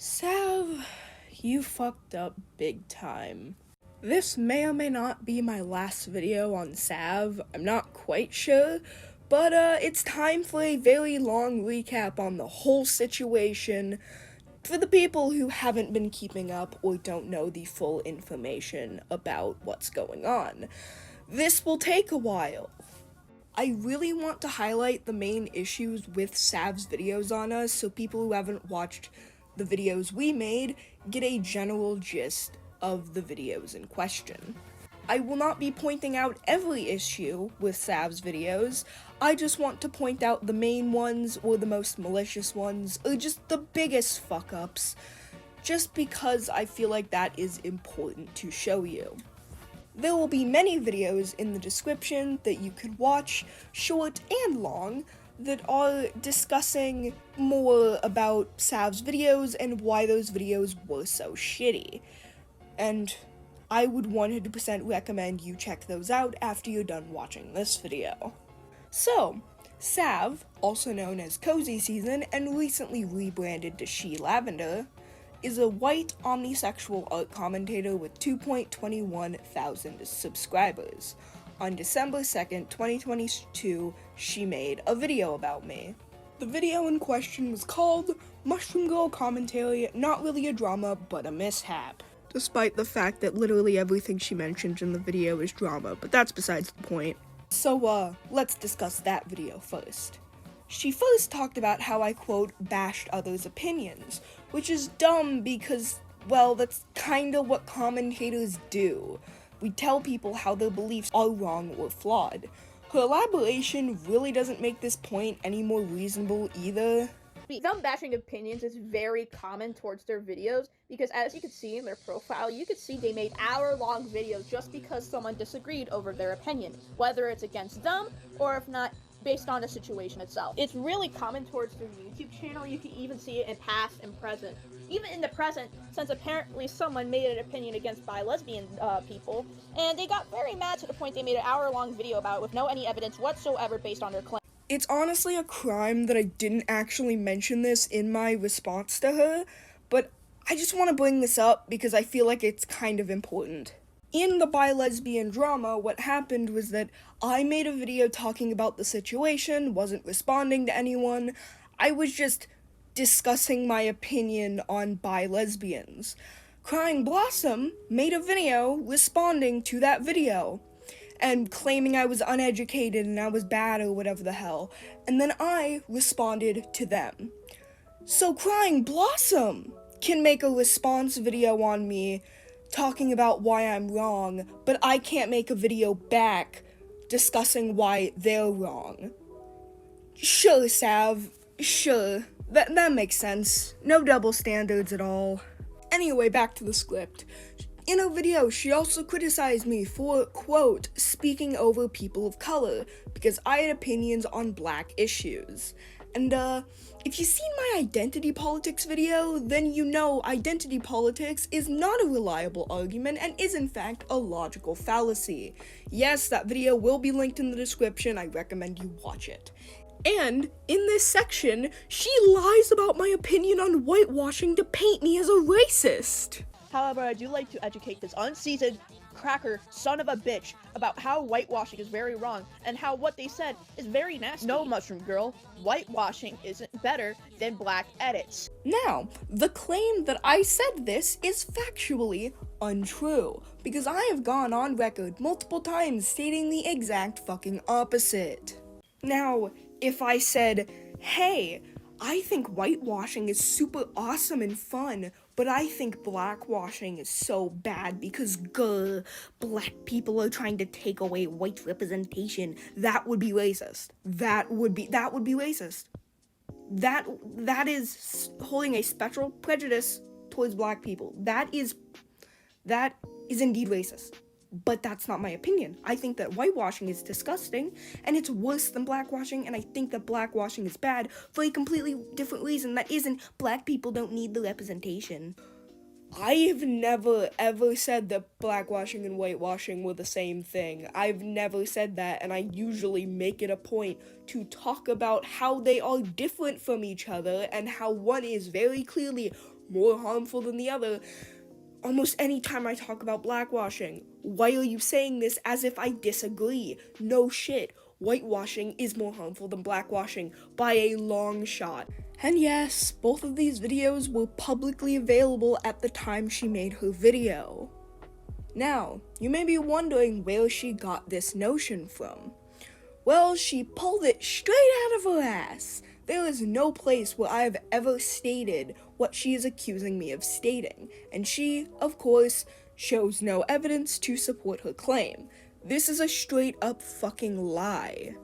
Sav, you fucked up big time. This may or may not be my last video on Sav, I'm not quite sure, but it's time for a very long recap on the whole situation for the people who haven't been keeping up or don't know the full information about what's going on. This will take a while. I really want to highlight the main issues with Sav's videos on us so people who haven't watched the videos we made get a general gist of the videos in question. I will not be pointing out every issue with Sav's videos, I just want to point out the main ones or the most malicious ones or just the biggest fuck-ups, just because I feel like that is important to show you. There will be many videos in the description that you can watch, short and long, that are discussing more about Sav's videos and why those videos were so shitty. And I would 100% recommend you check those out after you're done watching this video. So, Sav, also known as Cozy Season and recently rebranded to She Lavender, is a white omnisexual art commentator with 2.21 thousand subscribers. On December 2nd, 2022, she made a video about me. The video in question was called Mushroom Girl Commentary, Not Really a Drama, but a Mishap. Despite the fact that literally everything she mentioned in the video is drama, but that's besides the point. So, let's discuss that video first. She first talked about how I, quote, bashed others' opinions, which is dumb because, well, that's kinda what commentators do. We tell people how their beliefs are wrong or flawed. Her elaboration really doesn't make this point any more reasonable either. Them bashing opinions is very common towards their videos because, as you can see in their profile, you can see they made hour-long videos just because someone disagreed over their opinion, whether it's against them or if not based on the situation itself. It's really common towards their YouTube channel. You can even see it in past and present. Even in the present, since apparently someone made an opinion against bi-lesbian people, and they got very mad to the point they made an hour-long video about it with no any evidence whatsoever based on their claim. It's honestly a crime that I didn't actually mention this in my response to her, but I just want to bring this up because I feel like it's kind of important. In the bi-lesbian drama, what happened was that I made a video talking about the situation, wasn't responding to anyone, I was just discussing my opinion on bi-lesbians. Crying Blossom made a video responding to that video, and claiming I was uneducated and I was bad or whatever the hell, and then I responded to them. So Crying Blossom can make a response video on me talking about why I'm wrong, but I can't make a video back discussing why they're wrong. Sure, Sav, sure, that makes sense. No double standards at all. Anyway, back to the script. In her video, she also criticized me for, quote, speaking over people of color, because I had opinions on black issues. And, if you've seen my identity politics video, then you know identity politics is not a reliable argument and is in fact a logical fallacy. Yes, that video will be linked in the description, I recommend you watch it. And, in this section, she lies about my opinion on whitewashing to paint me as a racist. However, I do like to educate this unseasoned cracker son of a bitch about how whitewashing is very wrong and how what they said is very nasty. No, Mushroom Girl, whitewashing isn't better than black edits. Now, the claim that I said this is factually untrue, because I have gone on record multiple times stating the exact fucking opposite. Now, if I said, hey, I think whitewashing is super awesome and fun, but I think blackwashing is so bad because, black people are trying to take away white representation, that would be racist. That would be racist. That is holding a special prejudice towards black people. That is indeed racist. But that's not my opinion. I think that whitewashing is disgusting, and it's worse than blackwashing, and I think that blackwashing is bad for a completely different reason that isn't black people don't need the representation. I have never ever said that blackwashing and whitewashing were the same thing. I've never said that, and I usually make it a point to talk about how they are different from each other and how one is very clearly more harmful than the other. Almost any time I talk about blackwashing, why are you saying this as if I disagree? No shit. Whitewashing is more harmful than blackwashing by a long shot. And yes, both of these videos were publicly available at the time she made her video. Now, you may be wondering where she got this notion from. Well, she pulled it straight out of her ass. There is no place where I have ever stated what she is accusing me of stating, and she, of course, shows no evidence to support her claim. This is a straight up fucking lie.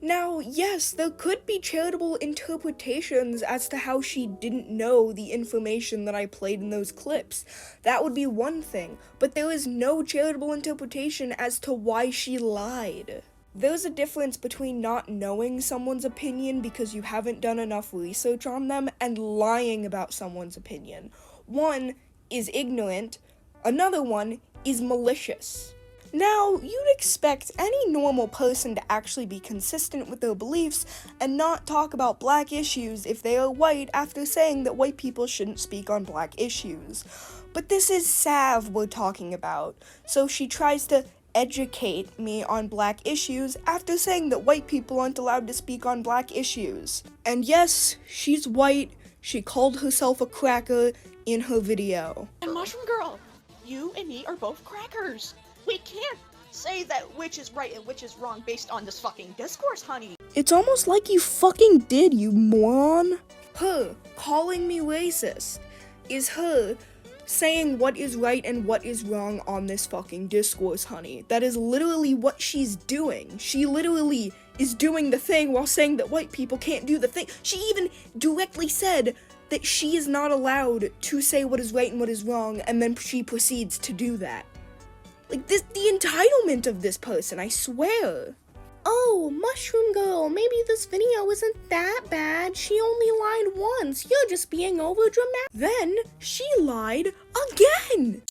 Now, yes, there could be charitable interpretations as to how she didn't know the information that I played in those clips. That would be one thing, but there is no charitable interpretation as to why she lied. There's a difference between not knowing someone's opinion because you haven't done enough research on them and lying about someone's opinion. One is ignorant, another one is malicious. Now, you'd expect any normal person to actually be consistent with their beliefs and not talk about black issues if they are white after saying that white people shouldn't speak on black issues. But this is Sav we're talking about, so she tries to educate me on black issues after saying that white people aren't allowed to speak on black issues. And yes, she's white, she called herself a cracker in her video. And Mushroom Girl, you and me are both crackers. We can't say that which is right and which is wrong based on this fucking discourse, honey. It's almost like you fucking did, you moron. Her calling me racist is her saying what is right and what is wrong on this fucking discourse, honey. That is literally what she's doing. She literally is doing the thing while saying that white people can't do the thing. She even directly said that she is not allowed to say what is right and what is wrong, and then she proceeds to do that. Like, the entitlement of this person, I swear. Oh, Mushroom Girl, maybe this video isn't that bad. She only lied once. You're just being overdramatic. Then, she lied again.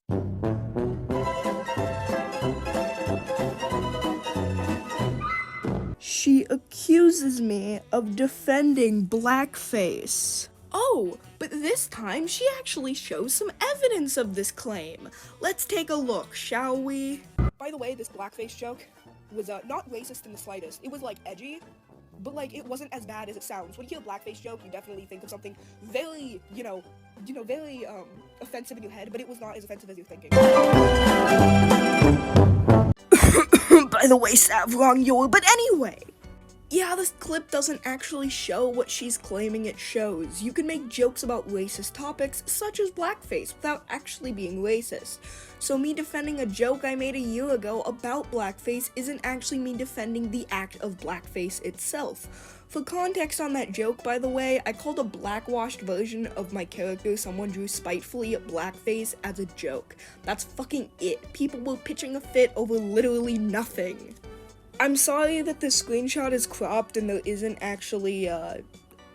She accuses me of defending blackface. Oh, but this time she actually shows some evidence of this claim. Let's take a look, shall we? By the way, this blackface joke was not racist in the slightest. It was, like, edgy, but, like, it wasn't as bad as it sounds. When you hear a blackface joke, you definitely think of something very, very, offensive in your head, but it was not as offensive as you're thinking. By the way, Sav, wrong your, but anyway. Yeah, this clip doesn't actually show what she's claiming it shows. You can make jokes about racist topics, such as blackface, without actually being racist. So me defending a joke I made a year ago about blackface isn't actually me defending the act of blackface itself. For context on that joke, by the way, I called a blackwashed version of my character someone drew spitefully blackface as a joke. That's fucking it. People were pitching a fit over literally nothing. I'm sorry that this screenshot is cropped and there isn't actually an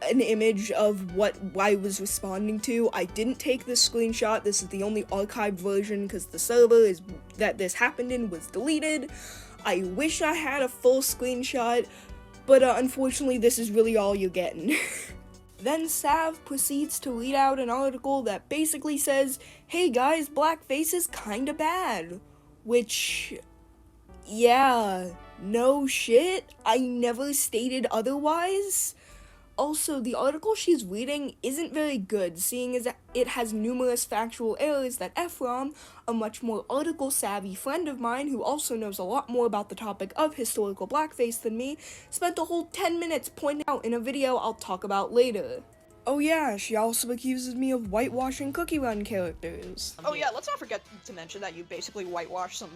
image of what I was responding to. I didn't take this screenshot. This is the only archived version because the server that this happened in was deleted. I wish I had a full screenshot, but unfortunately this is really all you're getting. Then Sav proceeds to read out an article that basically says, hey guys, blackface is kinda bad. Which, yeah, no shit, I never stated otherwise. Also, the article she's reading isn't very good, seeing as it has numerous factual errors that Ephraim, a much more article-savvy friend of mine who also knows a lot more about the topic of historical blackface than me, spent a whole 10 minutes pointing out in a video I'll talk about later. Oh yeah, she also accuses me of whitewashing Cookie Run characters. Oh yeah, let's not forget to mention that you basically whitewashed some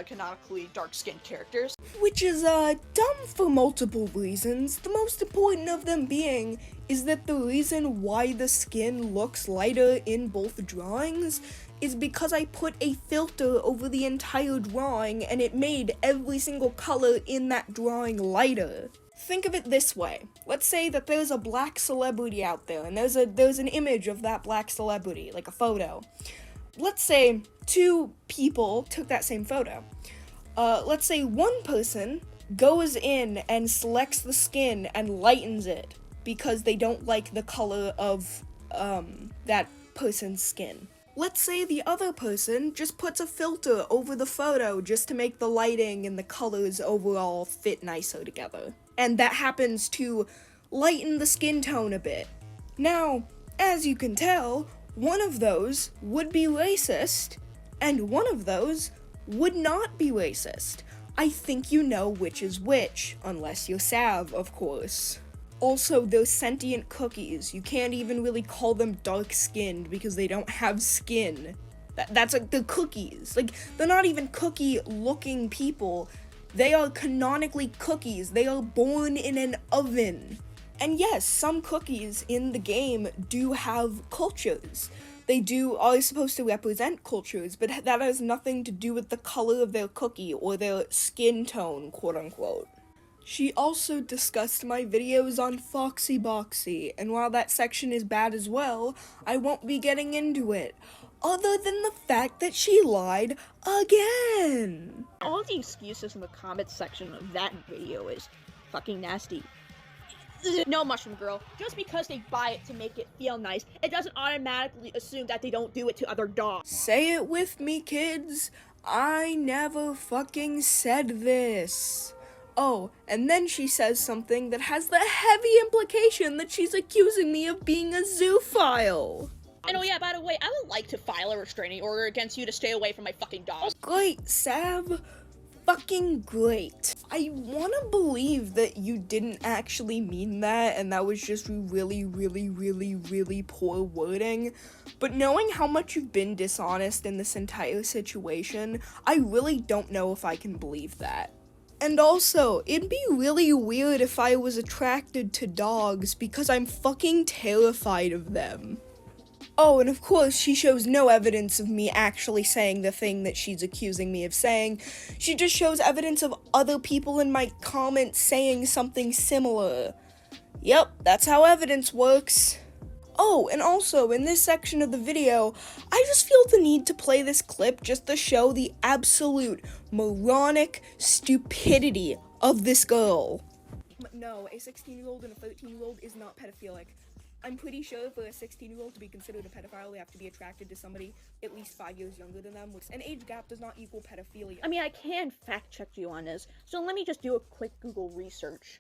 canonically dark-skinned characters. Which is, dumb for multiple reasons, the most important of them being is that the reason why the skin looks lighter in both drawings is because I put a filter over the entire drawing and it made every single color in that drawing lighter. Think of it this way. Let's say that there's a black celebrity out there and there's an image of that black celebrity, like a photo. Let's say two people took that same photo. Let's say one person goes in and selects the skin and lightens it because they don't like the color of that person's skin. Let's say the other person just puts a filter over the photo just to make the lighting and the colors overall fit nicer together. And that happens to lighten the skin tone a bit. Now, as you can tell, one of those would be racist, and one of those would not be racist. I think you know which is which, unless you're Sav, of course. Also, those sentient cookies, you can't even really call them dark-skinned because they don't have skin. That's like the cookies. Like, they're not even cookie-looking people. They are canonically cookies. They are born in an oven. And yes, some cookies in the game do have cultures. They are supposed to represent cultures, but that has nothing to do with the color of their cookie or their skin tone, quote-unquote. She also discussed my videos on Foxy Boxy, and while that section is bad as well, I won't be getting into it, other than the fact that she lied again. All the excuses in the comments section of that video is fucking nasty. No, Mushroom Girl, just because they buy it to make it feel nice, it doesn't automatically assume that they don't do it to other dogs. Say it with me, kids. I never fucking said this. Oh, and then she says something that has the heavy implication that she's accusing me of being a zoophile. And oh yeah, by the way, I would like to file a restraining order against you to stay away from my fucking dog. Great, Sav. Fucking great. I wanna believe that you didn't actually mean that and that was just really, really, really, really poor wording. But knowing how much you've been dishonest in this entire situation, I really don't know if I can believe that. And also, it'd be really weird if I was attracted to dogs because I'm fucking terrified of them. Oh, and of course, she shows no evidence of me actually saying the thing that she's accusing me of saying. She just shows evidence of other people in my comments saying something similar. Yep, that's how evidence works. Oh, and also, in this section of the video, I just feel the need to play this clip just to show the absolute moronic stupidity of this girl. No, a 16-year-old and a 13-year-old is not pedophilic. I'm pretty sure for a 16-year-old to be considered a pedophile, they have to be attracted to somebody at least 5 years younger than them. An age gap does not equal pedophilia. I mean, I can fact check you on this, so let me just do a quick Google research.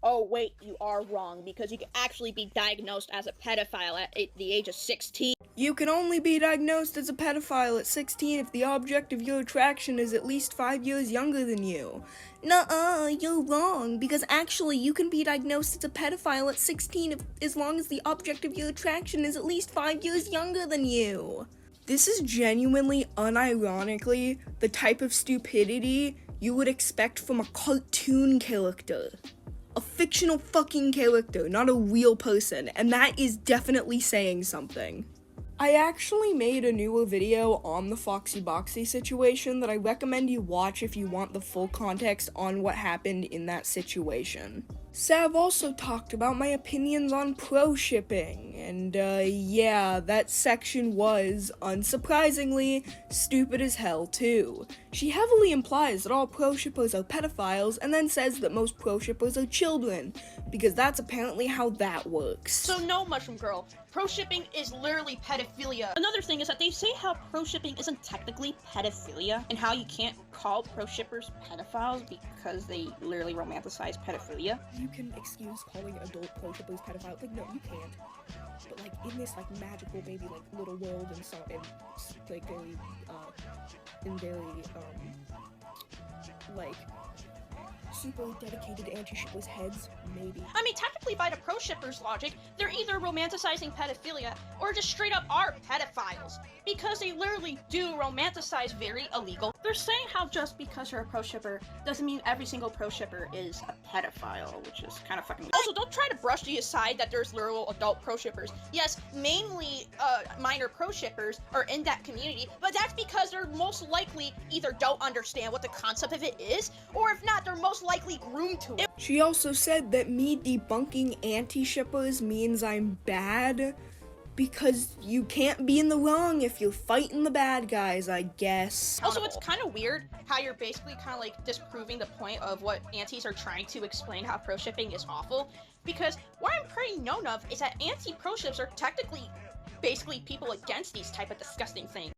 Oh wait, you are wrong, because you can actually be diagnosed as a pedophile at the age of 16. You can only be diagnosed as a pedophile at 16 if the object of your attraction is at least 5 years younger than you. Nuh-uh, you're wrong, because actually you can be diagnosed as a pedophile at 16 as long as the object of your attraction is at least 5 years younger than you. This is genuinely, unironically, the type of stupidity you would expect from a cartoon character. A fictional fucking character, not a real person, and that is definitely saying something. I actually made a newer video on the Foxy Boxy situation that I recommend you watch if you want the full context on what happened in that situation. Sav also talked about my opinions on pro-shipping, and yeah, that section was, unsurprisingly, stupid as hell too. She heavily implies that all pro-shippers are pedophiles, and then says that most pro-shippers are children, because that's apparently how that works. So no, Mushroom Girl, pro-shipping is literally pedophilia. Another thing is that they say how pro-shipping isn't technically pedophilia, and how you can't call pro-shippers pedophiles because they literally romanticize pedophilia. You can excuse calling adult pro-shippers pedophiles, like, no, you can't. But, like, in this, like, magical baby, like, little world and so, and, like, very, like, super dedicated anti-shippers' heads, maybe. I mean, technically, by the pro-shippers' logic, they're either romanticizing pedophilia or just straight up are pedophiles, because they literally do romanticize very illegal. They're saying how just because you're a pro-shipper doesn't mean every single pro-shipper is a pedophile, which is kind of fucking weird. Also, don't try to brush the aside that there's literal adult pro-shippers. Yes, mainly minor pro-shippers are in that community, but that's because they're most likely either don't understand what the concept of it is, or if not, they're most likely groomed to it. She also said that me debunking anti-shippers means I'm bad, because you can't be in the wrong if you're fighting the bad guys, I guess. Also, it's kind of weird how you're basically kind of like disproving the point of what antis are trying to explain how pro-shipping is awful, because what I'm pretty known of is that anti-pro-ships are technically basically people against these type of disgusting things.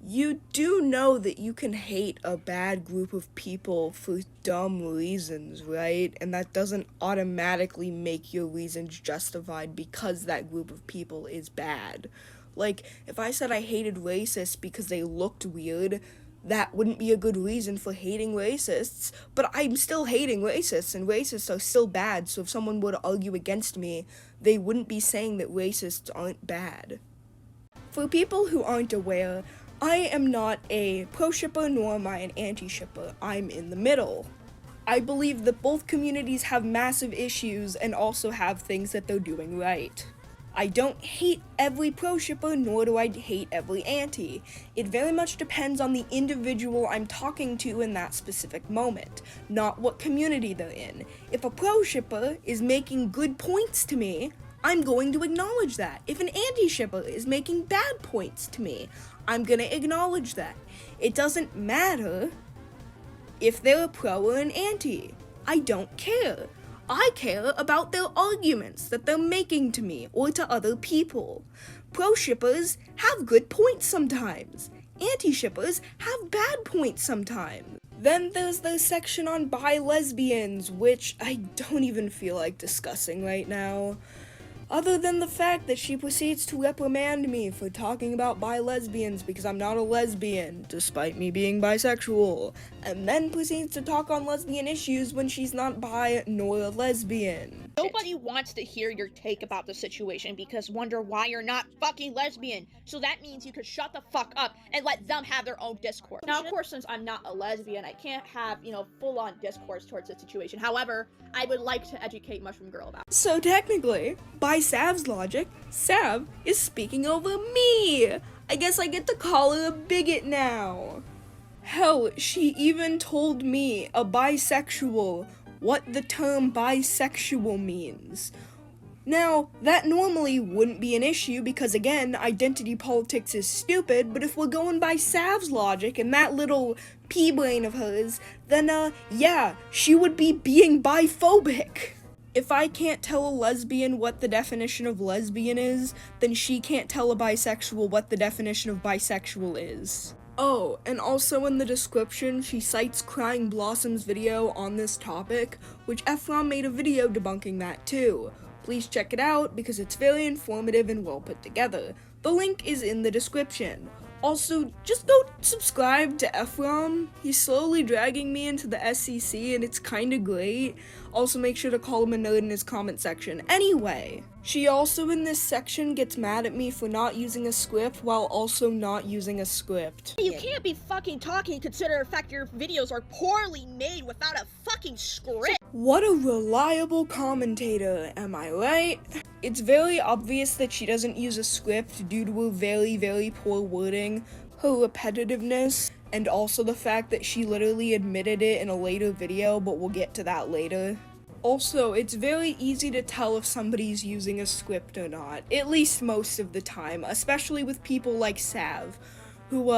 You do know that you can hate a bad group of people for dumb reasons, right? And that doesn't automatically make your reasons justified because that group of people is bad. Like, if I said I hated racists because they looked weird, that wouldn't be a good reason for hating racists, but I'm still hating racists, and racists are still bad, so if someone were to argue against me, they wouldn't be saying that racists aren't bad. For people who aren't aware, I am not a pro-shipper nor am I an anti-shipper. I'm in the middle. I believe that both communities have massive issues and also have things that they're doing right. I don't hate every pro-shipper nor do I hate every anti. It very much depends on the individual I'm talking to in that specific moment, not what community they're in. If a pro-shipper is making good points to me, I'm going to acknowledge that. If an anti-shipper is making bad points to me, I'm gonna acknowledge that. It doesn't matter if they're a pro or an anti. I don't care. I care about their arguments that they're making to me or to other people. Pro-shippers have good points sometimes. Anti-shippers have bad points sometimes. Then there's the section on bi-lesbians, which I don't even feel like discussing right now. Other than the fact that she proceeds to reprimand me for talking about bi-lesbians because I'm not a lesbian, despite me being bisexual, and then proceeds to talk on lesbian issues when she's not bi nor a lesbian. Nobody wants to hear your take about the situation because wonder why you're not fucking lesbian. So that means you could shut the fuck up and let them have their own discourse. Now, of course, since I'm not a lesbian, I can't have, full-on discourse towards the situation. However, I would like to educate Mushroom Girl about it. So technically, by Sav's logic, Sav is speaking over me. I guess I get to call her a bigot now. Hell, she even told me, a bisexual, what the term bisexual means. Now, that normally wouldn't be an issue because, again, identity politics is stupid, but if we're going by Sav's logic and that little pea-brain of hers, then, yeah, she would be being biphobic. If I can't tell a lesbian what the definition of lesbian is, then she can't tell a bisexual what the definition of bisexual is. Oh, and also in the description, she cites Crying Blossom's video on this topic, which Ephraim made a video debunking that too. Please check it out because it's very informative and well put together. The link is in the description. Also, just go subscribe to Ephraim. He's slowly dragging me into the SEC and it's kinda great. Also make sure to call him a nerd in his comment section. Anyway, she also in this section gets mad at me for not using a script while also not using a script. You can't be fucking talking consider the fact your videos are poorly made without a fucking script. What a reliable commentator, am I right? It's very obvious that she doesn't use a script due to her very, very poor wording, her repetitiveness, and also the fact that she literally admitted it in a later video, but we'll get to that later. Also, it's very easy to tell if somebody's using a script or not, at least most of the time, especially with people like Sav, who,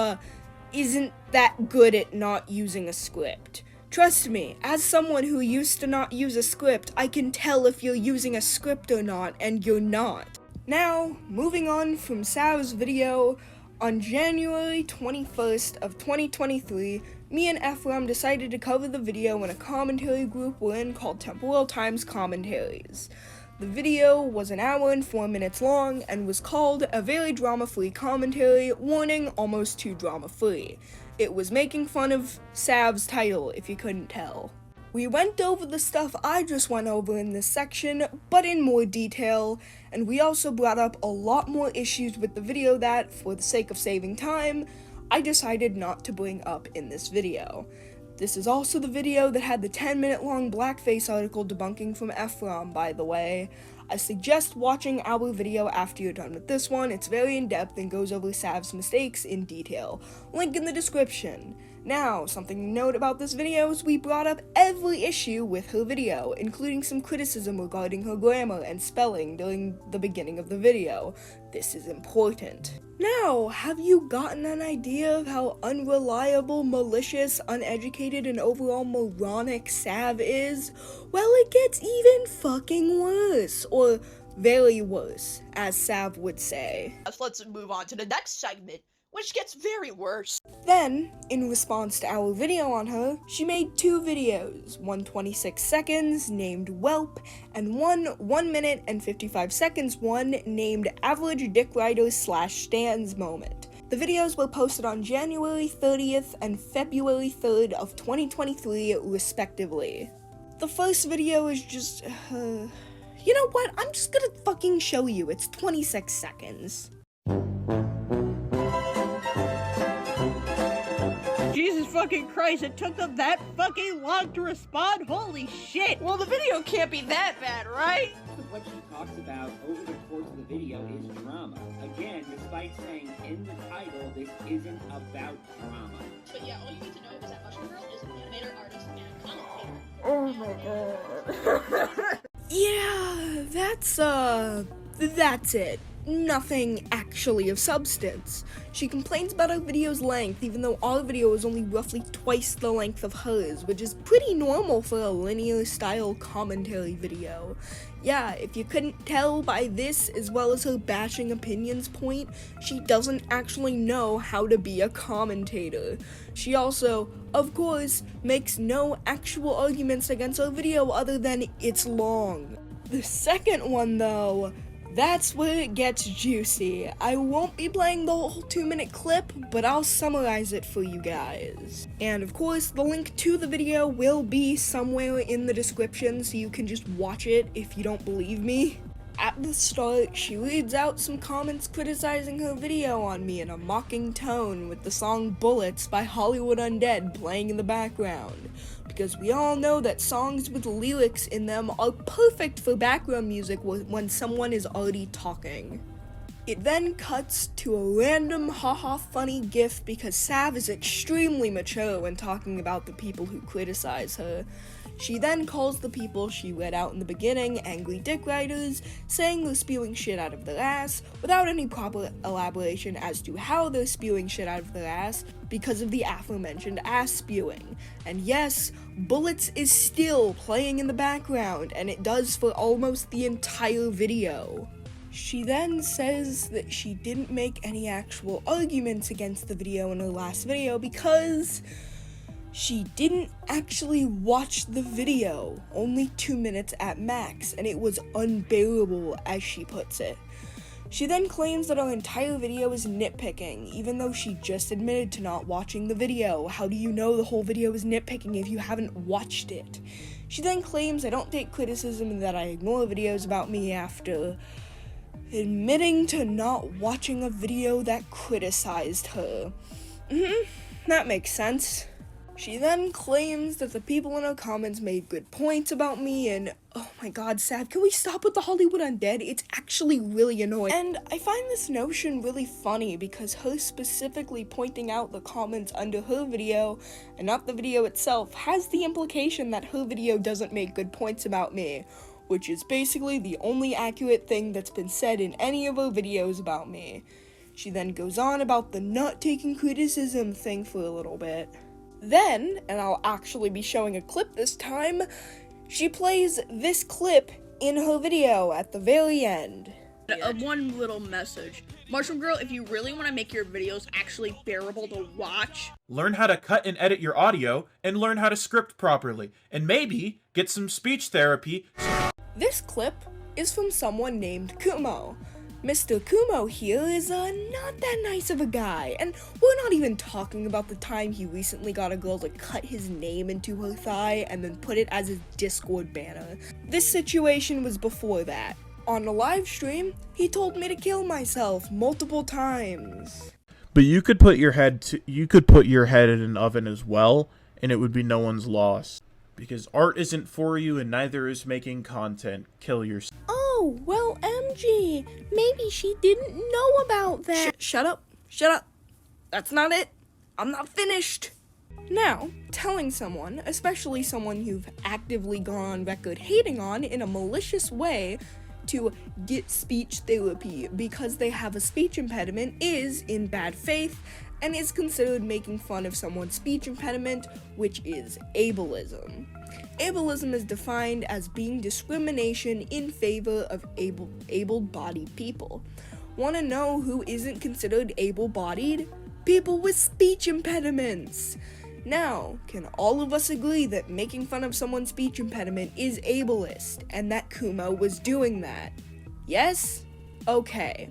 isn't that good at not using a script. Trust me, as someone who used to not use a script, I can tell if you're using a script or not, and you're not. Now, moving on from Sav's video, on January 21st of 2023, me and Ephraim decided to cover the video in a commentary group we're in called Temporal Times Commentaries. The video was an hour and 4 minutes long and was called a very drama-free commentary, warning, almost too drama-free. It was making fun of Sav's title, if you couldn't tell. We went over the stuff I just went over in this section, but in more detail, and we also brought up a lot more issues with the video that, for the sake of saving time, I decided not to bring up in this video. This is also the video that had the 10-minute long blackface article debunking from Ephraim, by the way. I suggest watching our video after you're done with this one. It's very in-depth and goes over Sav's mistakes in detail. Link in the description. Now, something to note about this video is we brought up every issue with her video, including some criticism regarding her grammar and spelling during the beginning of the video. This is important. Now, have you gotten an idea of how unreliable, malicious, uneducated, and overall moronic Sav is? Well, it gets even fucking worse. Or, very worse, as Sav would say. Let's move on to the next segment, which gets very worse. Then, in response to our video on her, she made 2 videos, one 26 seconds named Whelp, and one 1 minute and 55 seconds one named Average Dick Rider / Stands Moment. The videos were posted on January 30th and February 3rd of 2023, respectively. The first video is just, you know what, I'm just gonna fucking show you, it's 26 seconds. Jesus fucking Christ, it took them that fucking long to respond? Holy shit! Well, the video can't be that bad, right? What she talks about over the course of the video is drama. Again, despite saying in the title, this isn't about drama. But yeah, all you need to know is that Mushroom Girl is an animator, artist, and commentator. Oh my god. Yeah, that's it. Nothing actually of substance. She complains about her video's length, even though our video is only roughly twice the length of hers, which is pretty normal for a linear style commentary video. Yeah, if you couldn't tell by this, as well as her bashing opinions point, she doesn't actually know how to be a commentator. She also, of course, makes no actual arguments against her video other than it's long. The second one, though, that's where it gets juicy. I won't be playing the whole 2-minute clip, but I'll summarize it for you guys. And of course, the link to the video will be somewhere in the description, so you can just watch it if you don't believe me. At the start, she reads out some comments criticizing her video on me in a mocking tone with the song Bullets by Hollywood Undead playing in the background. Because we all know that songs with lyrics in them are perfect for background music when someone is already talking. It then cuts to a random haha funny gif because Sav is extremely mature when talking about the people who criticize her. She then calls the people she read out in the beginning angry dick riders, saying they're spewing shit out of their ass, without any proper elaboration as to how they're spewing shit out of their ass, because of the aforementioned ass spewing. And yes, Bullets is still playing in the background, and it does for almost the entire video. She then says that she didn't make any actual arguments against the video in her last video because she didn't actually watch the video, only 2 minutes at max, and it was unbearable, as she puts it. She then claims that her entire video is nitpicking, even though she just admitted to not watching the video. How do you know the whole video is nitpicking if you haven't watched it? She then claims I don't take criticism and that I ignore videos about me after admitting to not watching a video that criticized her. That makes sense. She then claims that the people in her comments made good points about me, and oh my god, Sav, can we stop with the Hollywood Undead? It's actually really annoying. And I find this notion really funny because her specifically pointing out the comments under her video and not the video itself has the implication that her video doesn't make good points about me, which is basically the only accurate thing that's been said in any of her videos about me. She then goes on about the not taking criticism thing for a little bit. Then, and I'll actually be showing a clip this time, she plays this clip in her video at the very end. One little message. Mushroom Girl, if you really want to make your videos actually bearable to watch, learn how to cut and edit your audio, and learn how to script properly, and maybe get some speech therapy. This clip is from someone named Kumo. Mr. Kumo here is not that nice of a guy, and we're not even talking about the time he recently got a girl to cut his name into her thigh and then put it as his Discord banner. This situation was before that. On a live stream, he told me to kill myself multiple times. But you could put your head in an oven as well, and it would be no one's loss. Because art isn't for you, and neither is making content. Kill yourself. Oh, well, MG, maybe she didn't know about that. Shut up. That's not it. I'm not finished. Now, telling someone, especially someone you've actively gone on record hating on in a malicious way, to get speech therapy because they have a speech impediment is in bad faith and is considered making fun of someone's speech impediment, which is ableism. Ableism is defined as being discrimination in favor of able-bodied people. Want to know who isn't considered able-bodied? People with speech impediments! Now, can all of us agree that making fun of someone's speech impediment is ableist, and that Kumo was doing that? Yes? Okay.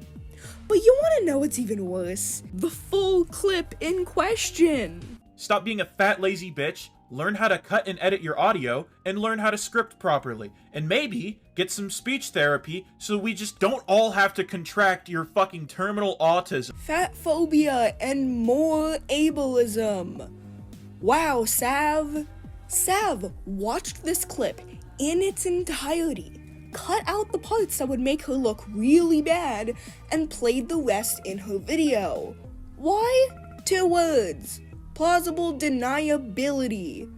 But you want to know what's even worse? The full clip in question! Stop being a fat lazy bitch, learn how to cut and edit your audio, and learn how to script properly. And maybe get some speech therapy so we just don't all have to contract your fucking terminal autism. Fat phobia and more ableism. Wow, Sav, watched this clip in its entirety, cut out the parts that would make her look really bad, and played the rest in her video. Why? 2 words. Plausible deniability.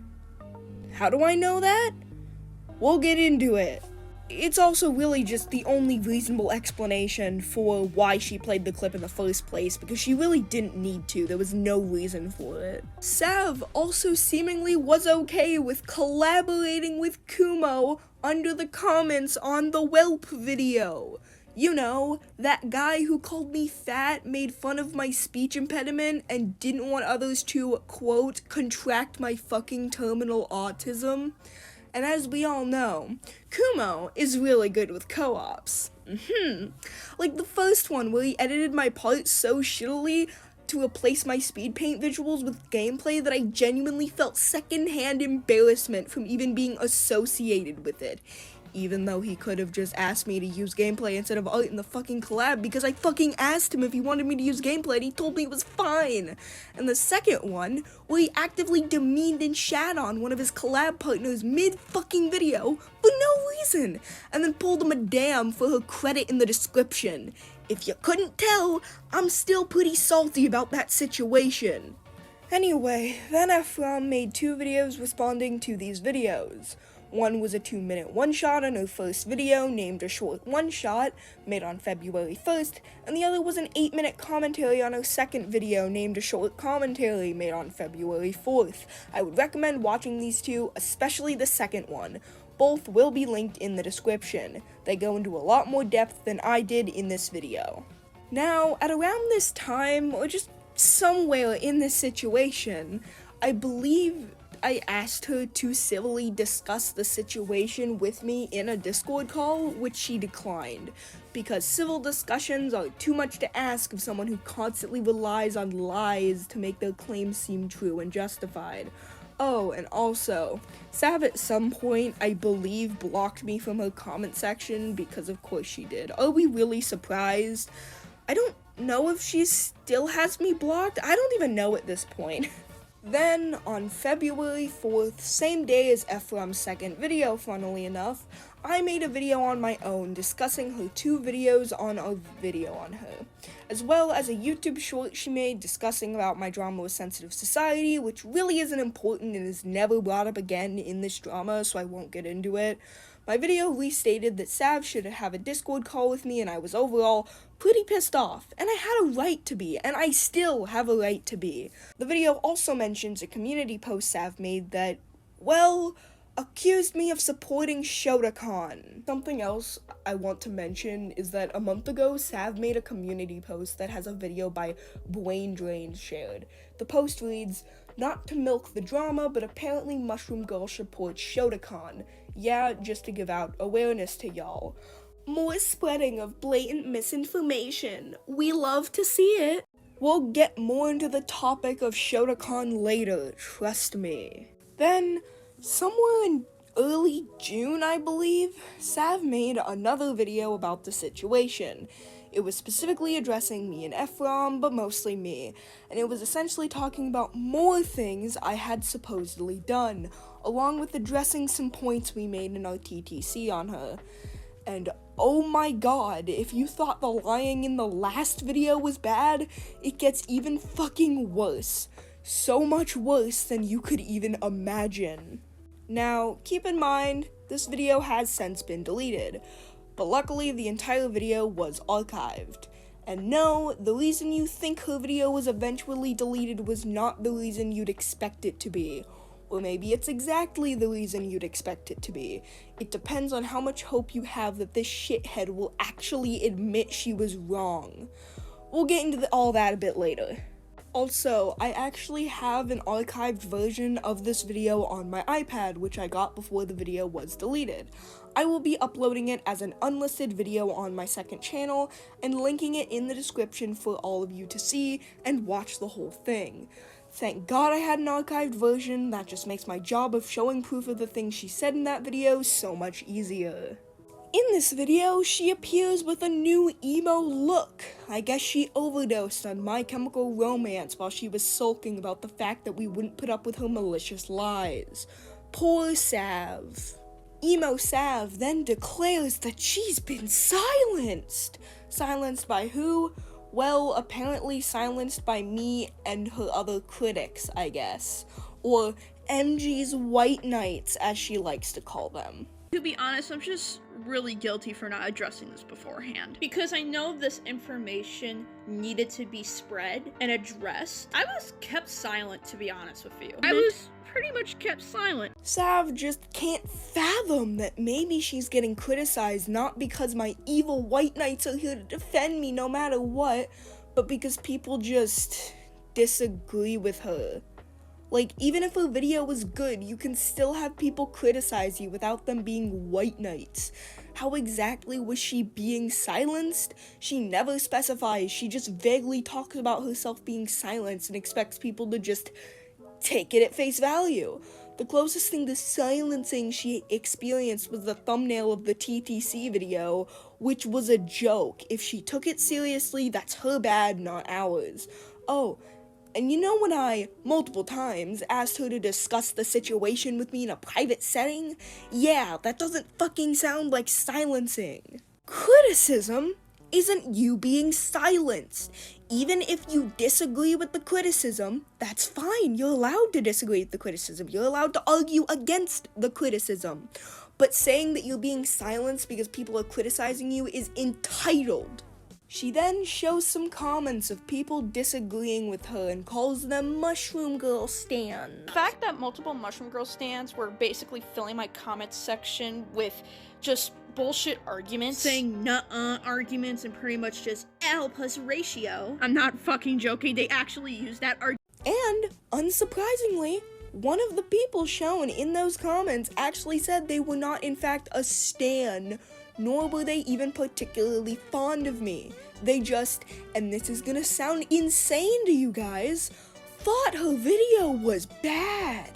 How do I know that? We'll get into it. It's also really just the only reasonable explanation for why she played the clip in the first place, because she really didn't need to. There was no reason for it. Sav also seemingly was okay with collaborating with Kumo under the comments on the Whelp video. You know, that guy who called me fat, made fun of my speech impediment, and didn't want others to, quote, contract my fucking terminal autism. And as we all know, Kumo is really good with co-ops. Like the first one where he edited my parts so shittily to replace my speed paint visuals with gameplay that I genuinely felt secondhand embarrassment from even being associated with it. Even though he could have just asked me to use gameplay instead of art in the fucking collab, because I fucking asked him if he wanted me to use gameplay and he told me it was fine. And the second one, where he actively demeaned and shat on one of his collab partners mid-fucking video for no reason, and then pulled him a damn for her credit in the description. If you couldn't tell, I'm still pretty salty about that situation. Anyway, then Ephraim made 2 videos responding to these videos. One was a 2-minute one-shot on her first video, named a short one-shot, made on February 1st, and the other was an 8-minute commentary on her second video, named a short commentary, made on February 4th. I would recommend watching these 2, especially the second one. Both will be linked in the description. They go into a lot more depth than I did in this video. Now, at around this time, or just somewhere in this situation, I believe I asked her to civilly discuss the situation with me in a Discord call, which she declined, because civil discussions are too much to ask of someone who constantly relies on lies to make their claims seem true and justified. Oh, and also, Sav at some point, I believe, blocked me from her comment section, because of course she did. Are we really surprised? I don't know if she still has me blocked. I don't even know at this point. Then, on February 4th, same day as Ephraim's second video, funnily enough, I made a video on my own discussing her 2 videos on a video on her, as well as a YouTube short she made discussing about my drama with Sensitive Society, which really isn't important and is never brought up again in this drama, so I won't get into it. My video restated that Sav should have a Discord call with me, and I was overall pretty pissed off, and I had a right to be, and I still have a right to be. The video also mentions a community post Sav made that, well, accused me of supporting Shotokan. Something else I want to mention is that a month ago, Sav made a community post that has a video by Brain Drains shared. The post reads, "Not to milk the drama, but apparently Mushroom Girl supports Shotokan. Yeah, just to give out awareness to y'all. More spreading of blatant misinformation. We love to see it." We'll get more into the topic of Shotokan later, trust me. Then, somewhere in early June, I believe, Sav made another video about the situation. It was specifically addressing me and Ephraim, but mostly me, and it was essentially talking about more things I had supposedly done, along with addressing some points we made in our TTC on her. And oh my god, if you thought the lying in the last video was bad, it gets even fucking worse. So much worse than you could even imagine. Now, keep in mind, this video has since been deleted, But luckily, the entire video was archived. And no, the reason you think her video was eventually deleted was not the reason you'd expect it to be. Or maybe it's exactly the reason you'd expect it to be. It depends on how much hope you have that this shithead will actually admit she was wrong. We'll get into all that a bit later. Also, I actually have an archived version of this video on my iPad, which I got before the video was deleted. I will be uploading it as an unlisted video on my second channel and linking it in the description for all of you to see and watch the whole thing. Thank God I had an archived version. That just makes my job of showing proof of the things she said in that video so much easier. In this video, she appears with a new emo look. I guess she overdosed on My Chemical Romance while she was sulking about the fact that we wouldn't put up with her malicious lies. Poor Sav. Emo Sav then declares that she's been silenced. Silenced by who? Well, apparently silenced by me and her other critics, I guess. Or MG's White Knights, as she likes to call them. To be honest, I'm just really guilty for not addressing this beforehand. Because I know this information needed to be spread and addressed. I was kept silent, to be honest with you. I was pretty much kept silent. Sav just can't fathom that maybe she's getting criticized not because my evil White Knights are here to defend me no matter what, but because people just disagree with her. Like, even if a video was good, you can still have people criticize you without them being White Knights. How exactly was she being silenced? She never specifies, she just vaguely talks about herself being silenced and expects people to just take it at face value. The closest thing to silencing she experienced was the thumbnail of the TTC video, which was a joke. If she took it seriously, that's her bad, not ours. Oh, and you know when I, multiple times, asked her to discuss the situation with me in a private setting? Yeah, that doesn't fucking sound like silencing. Criticism isn't you being silenced. Even if you disagree with the criticism, that's fine. You're allowed to disagree with the criticism. You're allowed to argue against the criticism. But saying that you're being silenced because people are criticizing you is entitled. She then shows some comments of people disagreeing with her and calls them Mushroom Girl stans. The fact that multiple Mushroom Girl stans were basically filling my comments section with just bullshit arguments. Saying nuh-uh arguments and pretty much just L plus ratio. I'm not fucking joking, they actually used that argument. And, unsurprisingly, one of the people shown in those comments actually said they were not in fact a stan, nor were they even particularly fond of me. They just, and this is gonna sound insane to you guys, thought her video was bad.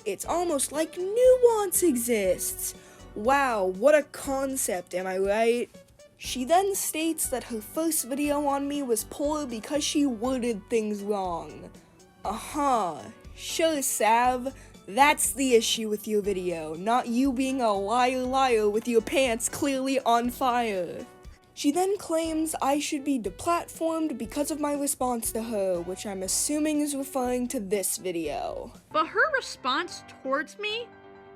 It's almost like nuance exists. Wow, what a concept, am I right? She then states that her first video on me was poor because she worded things wrong. Sure, Sav. That's the issue with your video, not you being a liar with your pants clearly on fire. She then claims I should be deplatformed because of my response to her, which I'm assuming is referring to this video. But her response towards me?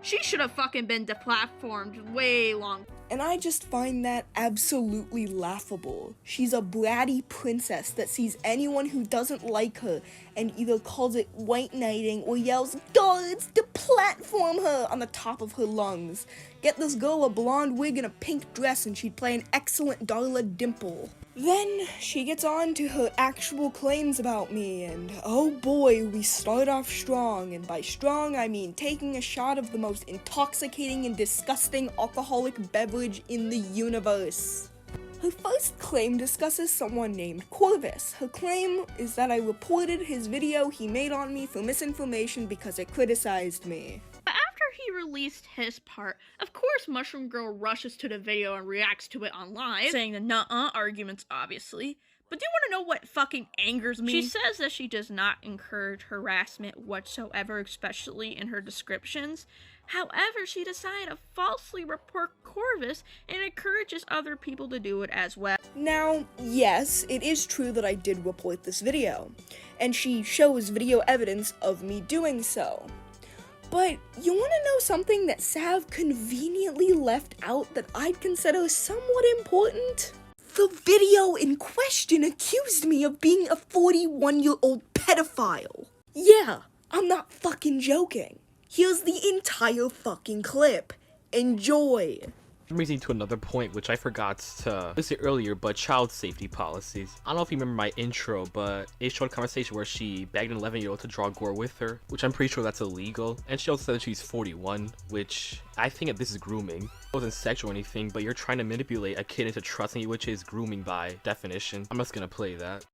She should have fucking been deplatformed way long. And I just find that absolutely laughable. She's a bratty princess that sees anyone who doesn't like her and either calls it white knighting or yells, "Guards, deplatform her!" on the top of her lungs. Get this girl a blonde wig and a pink dress and she'd play an excellent Darla Dimple. Then she gets on to her actual claims about me, and oh boy, we start off strong, and by strong I mean taking a shot of the most intoxicating and disgusting alcoholic beverage in the universe. Her first claim discusses someone named Corvus. Her claim is that I reported his video he made on me for misinformation because it criticized me. He released his part, of course Mushroom Girl rushes to the video and reacts to it online, saying the nuh-uh arguments obviously. But do you want to know what fucking angers me? She says that she does not encourage harassment whatsoever, especially in her descriptions. However, she decided to falsely report Corvus and encourages other people to do it as well. Now, yes, it is true that I did report this video, and she shows video evidence of me doing so. But you wanna know something that Sav conveniently left out that I'd consider somewhat important? The video in question accused me of being a 41-year-old pedophile. Yeah, I'm not fucking joking. Here's the entire fucking clip. Enjoy. Brings me to another point which I forgot to list earlier, but child safety policies. I don't know if you remember my intro, but it showed a conversation where she begged an 11-year-old to draw gore with her, which I'm pretty sure that's illegal. And she also said that she's 41, which I think that this is grooming. It wasn't sexual or anything, but you're trying to manipulate a kid into trusting you, which is grooming by definition. I'm just gonna play that.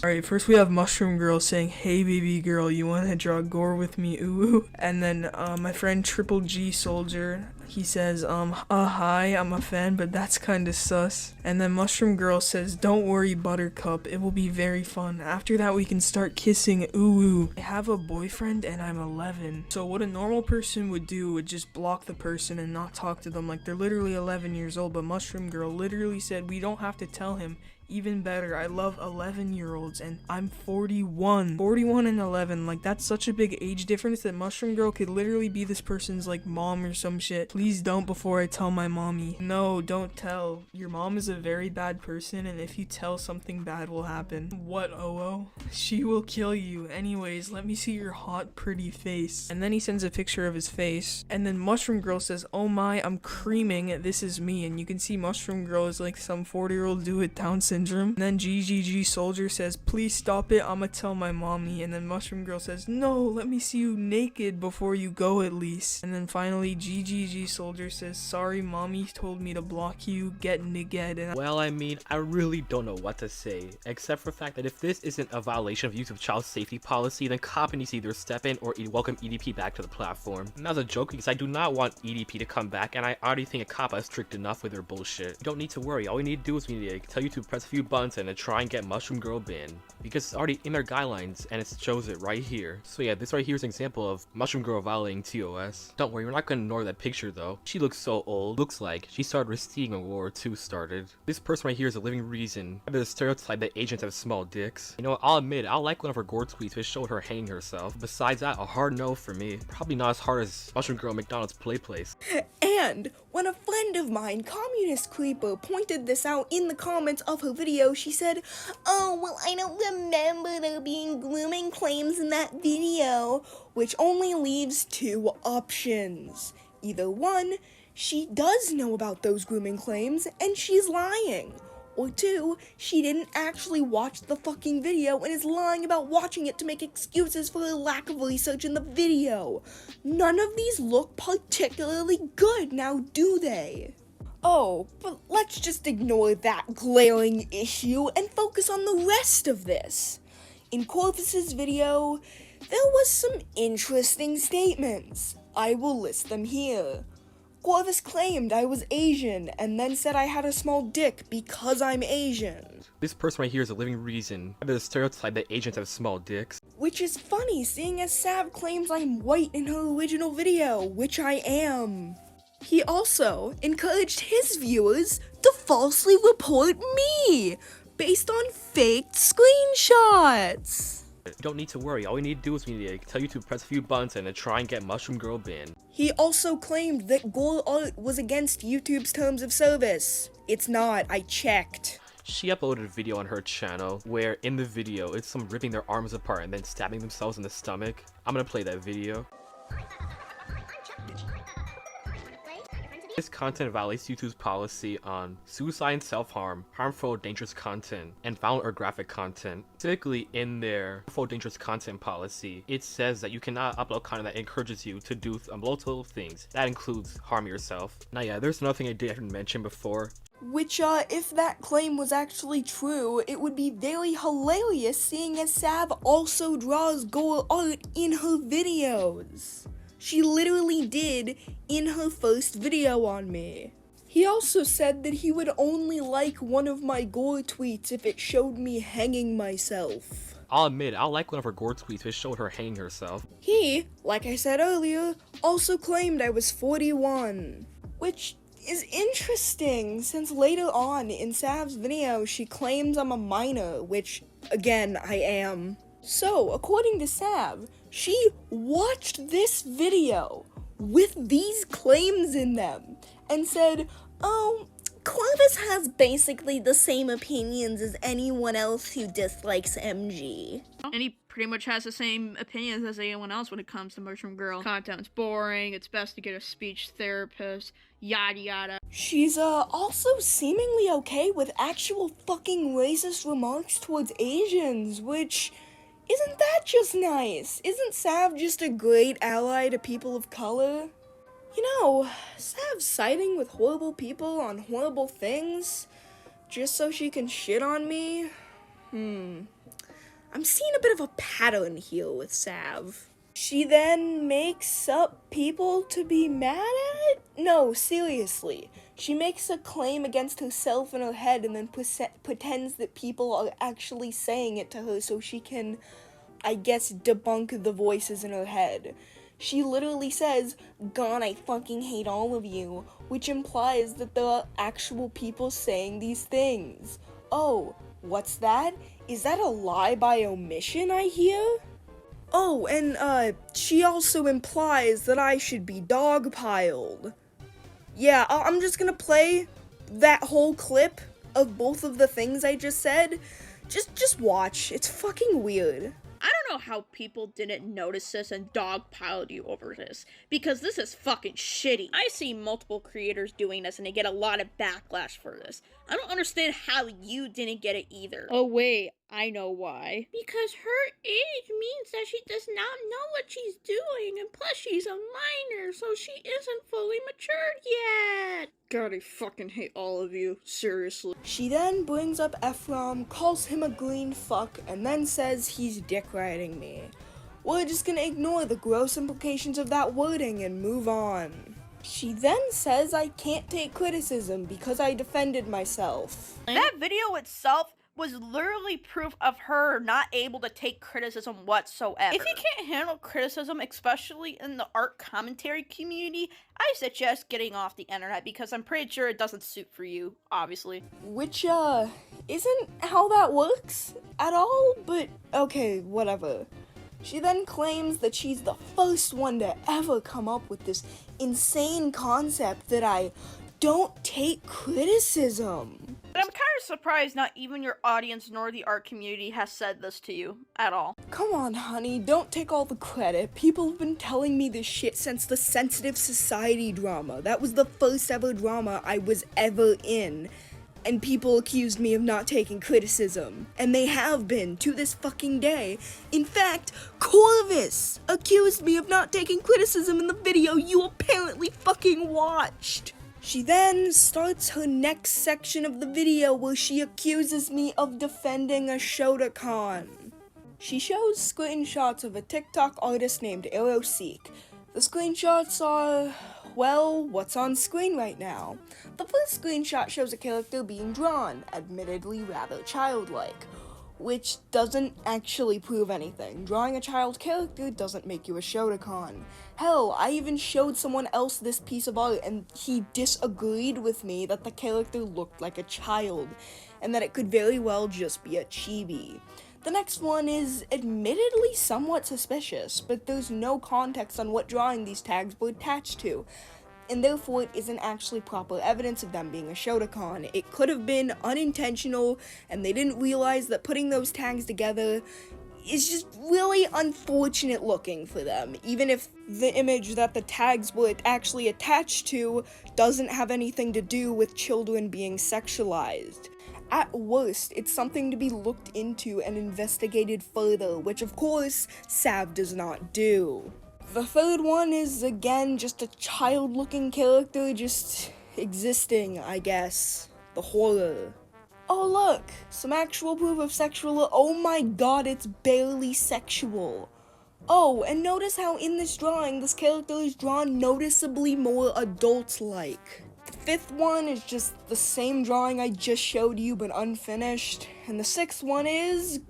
Alright, first we have Mushroom Girl saying, "Hey baby girl, you wanna draw gore with me, ooh?" And then my friend Triple G Soldier, he says, hi, I'm a fan, but that's kinda sus. And then Mushroom Girl says, "Don't worry Buttercup, it will be very fun. After that we can start kissing, ooh. I have a boyfriend and I'm 11. So what a normal person would do would just block the person and not talk to them like they're literally 11 years old, but Mushroom Girl literally said, we don't have to tell him. Even better, I love 11-year-olds and I'm 41. 41 and 11, like that's such a big age difference that Mushroom Girl could literally be this person's like mom or some shit. Please don't before I tell my mommy. No, don't tell. Your mom is a very bad person and if you tell, something bad will happen." What, OO? She will kill you. Anyways, let me see your hot pretty face. And then he sends a picture of his face. And then Mushroom Girl says, "Oh my, I'm creaming, this is me." And you can see Mushroom Girl is like some 40-year-old dude with Down syndrome. And then GGG Soldier says, "Please stop it, I'ma tell my mommy." And then Mushroom Girl says, "No, let me see you naked before you go at least." And then finally GGG Soldier says, "Sorry, mommy told me to block you, get niged." And Well, I mean, I really don't know what to say, except for the fact that if this isn't a violation of YouTube child safety policy, then COPPA needs to either step in or welcome EDP back to the platform. And that's a joke because I do not want EDP to come back, and I already think COPPA is strict enough with their bullshit. You don't need to worry, all we need to do is we need to tell YouTube to press a few buttons and to try and get Mushroom Girl banned, because it's already in their guidelines and it shows it right here. So yeah, this right here is an example of Mushroom Girl violating TOS. Don't worry, we're not gonna ignore that picture though. She looks so old. Looks like she started receding when World War II started. This person right here is a living reason for the stereotype that agents have small dicks. You know what, I'll admit, I'll like one of her gore tweets which showed her hanging herself. Besides that, a hard no for me. Probably not as hard as Mushroom Girl McDonald's play place. And when a friend of mine, Communist Creeper, pointed this out in the comments of her video, she said, "Oh, well, I don't remember there being grooming claims in that video," which only leaves two options. Either one, she does know about those grooming claims and she's lying. Or two, she didn't actually watch the fucking video and is lying about watching it to make excuses for her lack of research in the video. None of these look particularly good, now do they? Oh, but let's just ignore that glaring issue and focus on the rest of this. In Corvus's video, there was some interesting statements. I will list them here. Corvus claimed I was Asian and then said I had a small dick because I'm Asian. This person right here is a living reason for the stereotype that agents have small dicks. Which is funny, seeing as Sav claims I'm white in her original video, which I am. He also encouraged his viewers to falsely report me, based on faked screenshots. You don't need to worry, all we need to do is we need to tell you to press a few buttons and to try and get Mushroom Girl banned. He also claimed that gore art was against YouTube's terms of service. It's not, I checked. She uploaded a video on her channel where in the video it's some ripping their arms apart and then stabbing themselves in the stomach. I'm gonna play that video. This content violates YouTube's policy on suicide and self-harm, harmful or dangerous content, and violent or graphic content. Specifically in their harmful or dangerous content policy, it says that you cannot upload content that encourages you to do multiple things. That includes harm yourself. Now yeah, there's another thing I didn't mention before. Which, if that claim was actually true, it would be very hilarious seeing as Sav also draws gore art in her videos. She literally did in her first video on me. He also said that he would only like one of my gore tweets if it showed me hanging myself. I'll admit, I like one of her gore tweets which showed her hanging herself. He, like I said earlier, also claimed I was 41. Which is interesting, since later on in Sav's video she claims I'm a minor, which, again, I am. So, according to Sav, She watched this video with these claims in them and said, oh, Clovis has basically the same opinions as anyone else who dislikes MG. And he pretty much has the same opinions as anyone else when it comes to Mushroom Girl. Content's boring, it's best to get a speech therapist, yada yada. She's also seemingly okay with actual fucking racist remarks towards Asians, which, isn't that just nice? Isn't Sav just a great ally to people of color? You know, Sav's siding with horrible people on horrible things just so she can shit on me? I'm seeing a bit of a pattern here with Sav. She then makes up people to be mad at? No, seriously. She makes a claim against herself in her head and then pretends that people are actually saying it to her so she can, I guess, debunk the voices in her head. She literally says, God, I fucking hate all of you, which implies that there are actual people saying these things. Oh, what's that? Is that a lie by omission I hear? Oh, and, she also implies that I should be dogpiled. Yeah, I'm just gonna play that whole clip of both of the things I just said. Just watch. It's fucking weird. I don't know how people didn't notice this and dogpiled you over this, because this is fucking shitty. I see multiple creators doing this and they get a lot of backlash for this. I don't understand how you didn't get it either. Oh wait, I know why. Because her age means that she does not know what she's doing, and plus she's a minor, so she isn't fully matured yet. God, I fucking hate all of you, seriously. She then brings up Ephraim, calls him a green fuck, and then says he's dick riding me. We're just gonna ignore the gross implications of that wording and move on. She then says I can't take criticism because I defended myself. That video itself was literally proof of her not able to take criticism whatsoever. If you can't handle criticism, especially in the art commentary community, I suggest getting off the internet because I'm pretty sure it doesn't suit for you, obviously. Which, isn't how that works at all, but okay, whatever. She then claims that she's the first one to ever come up with this insane concept that I don't take criticism. But I'm kind of surprised not even your audience nor the art community has said this to you at all. Come on, honey, don't take all the credit. People have been telling me this shit since the Sensitive Society drama. That was the first ever drama I was ever in. And people accused me of not taking criticism. And they have been, to this fucking day. In fact, Corvus accused me of not taking criticism in the video you apparently fucking watched. She then starts her next section of the video where she accuses me of defending a Shotokan. She shows screenshots of a TikTok artist named AeroSeek. The screenshots are, well, what's on screen right now. The first screenshot shows a character being drawn, admittedly rather childlike, which doesn't actually prove anything. Drawing a child character doesn't make you a Shotokan. Hell, I even showed someone else this piece of art and he disagreed with me that the character looked like a child, and that it could very well just be a chibi. The next one is admittedly somewhat suspicious, but there's no context on what drawing these tags were attached to, and therefore it isn't actually proper evidence of them being a Shotokan. It could have been unintentional, and they didn't realize that putting those tags together is just really unfortunate looking for them, even if the image that the tags were actually attached to doesn't have anything to do with children being sexualized. At worst, it's something to be looked into and investigated further, which of course, Sav does not do. The third one is, again, just a child-looking character just existing, I guess. The horror. Oh look, some actual proof of sexual, oh my god, it's barely sexual. Oh, and notice how in this drawing, this character is drawn noticeably more adult-like. The fifth one is just the same drawing I just showed you, but unfinished. And the sixth one is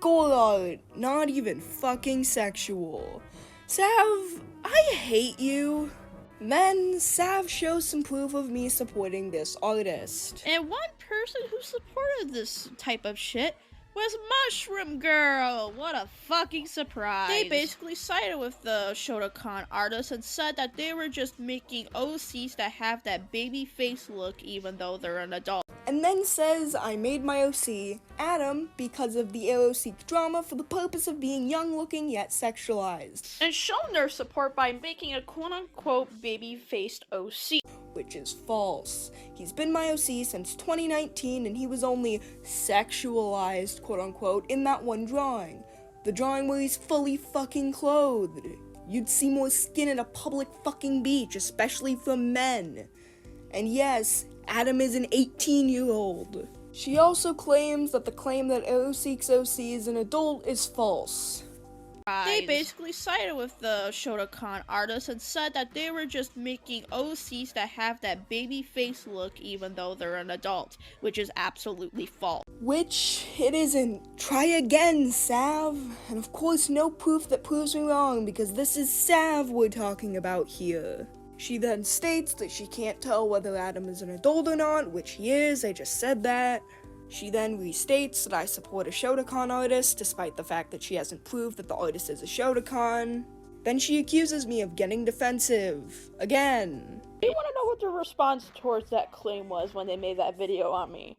gore art, not even fucking sexual. Sav, I hate you. Then, Sav shows some proof of me supporting this artist. And one person who supported this type of shit was Mushroom Girl. What a fucking surprise. They basically sided with the Shotokan artists and said that they were just making OCs that have that baby face look even though they're an adult. And then says I made my OC, Adam, because of the AOC drama for the purpose of being young-looking yet sexualized. And shown their support by making a quote-unquote baby-faced OC. Which is false. He's been my OC since 2019 and he was only sexualized, quote-unquote, in that one drawing. The drawing where he's fully fucking clothed. You'd see more skin at a public fucking beach, especially from men. And yes, Adam is an 18-year-old. She also claims that the claim that AOC's OC is an adult is false. They basically sided with the Shotokan artists and said that they were just making OCs that have that baby face look even though they're an adult, which is absolutely false. Which it isn't. Try again, Sav. And of course no proof that proves me wrong because this is Sav we're talking about here. She then states that she can't tell whether Adam is an adult or not, which he is, I just said that. She then restates that I support a Shotokan artist, despite the fact that she hasn't proved that the artist is a Shotokan. Then she accuses me of getting defensive. Again. I want to know what the response towards that claim was when they made that video on me.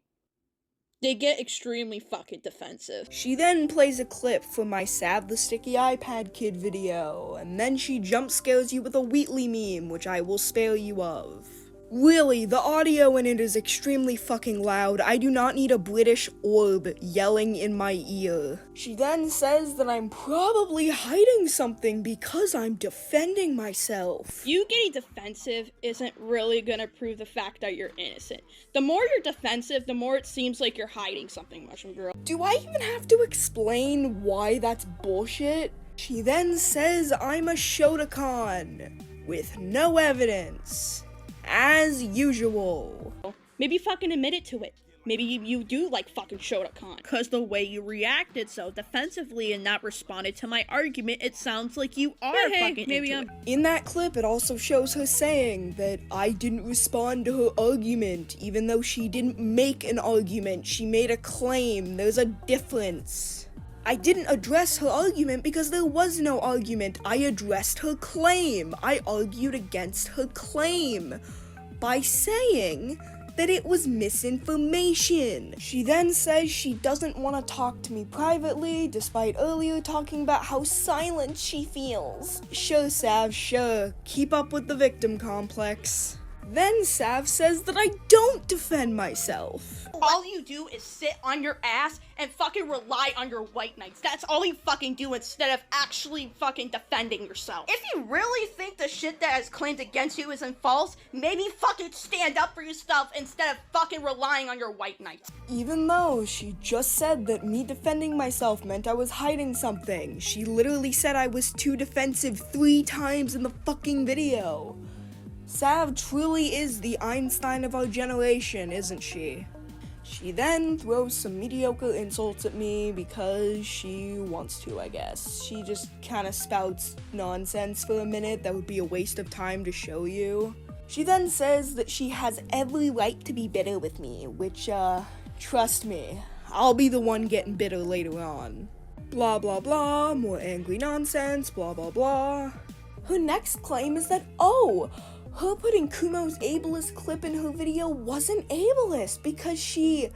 They get extremely fucking defensive. She then plays a clip from my Sav the Sticky iPad Kid video, and then she jump scares you with a Wheatley meme, which I will spare you of. Really, the audio in it is extremely fucking loud. I do not need a British orb yelling in my ear. She then says that I'm probably hiding something because I'm defending myself. You getting defensive isn't really gonna prove the fact that you're innocent. The more you're defensive, the more it seems like you're hiding something, Mushroom Girl. Do I even have to explain why that's bullshit? She then says I'm a Shotokan with no evidence. As usual. Maybe fucking admit it to it. Maybe you do like fucking Shotokan. Cause the way you reacted so defensively and not responded to my argument, it sounds like you are fucking into it. In that clip, it also shows her saying that I didn't respond to her argument, even though she didn't make an argument. She made a claim. There's a difference. I didn't address her argument because there was no argument. I addressed her claim. I argued against her claim by saying that it was misinformation. She then says she doesn't want to talk to me privately, despite earlier talking about how silent she feels. Sure, Sav, sure. Keep up with the victim complex. Then Sav says that I don't defend myself. All you do is sit on your ass and fucking rely on your white knights. That's all you fucking do instead of actually fucking defending yourself. If you really think the shit that is claimed against you isn't false, maybe fucking stand up for yourself instead of fucking relying on your white knights. Even though she just said that me defending myself meant I was hiding something. She literally said I was too defensive 3 times in the fucking video. Sav truly is the Einstein of our generation, isn't she? She then throws some mediocre insults at me because she wants to, I guess. She just kind of spouts nonsense for a minute that would be a waste of time to show you. She then says that she has every right to be bitter with me, which, trust me, I'll be the one getting bitter later on. Blah blah blah, more angry nonsense, blah blah blah. Her next claim is that, her putting Kumo's ableist clip in her video wasn't ableist because she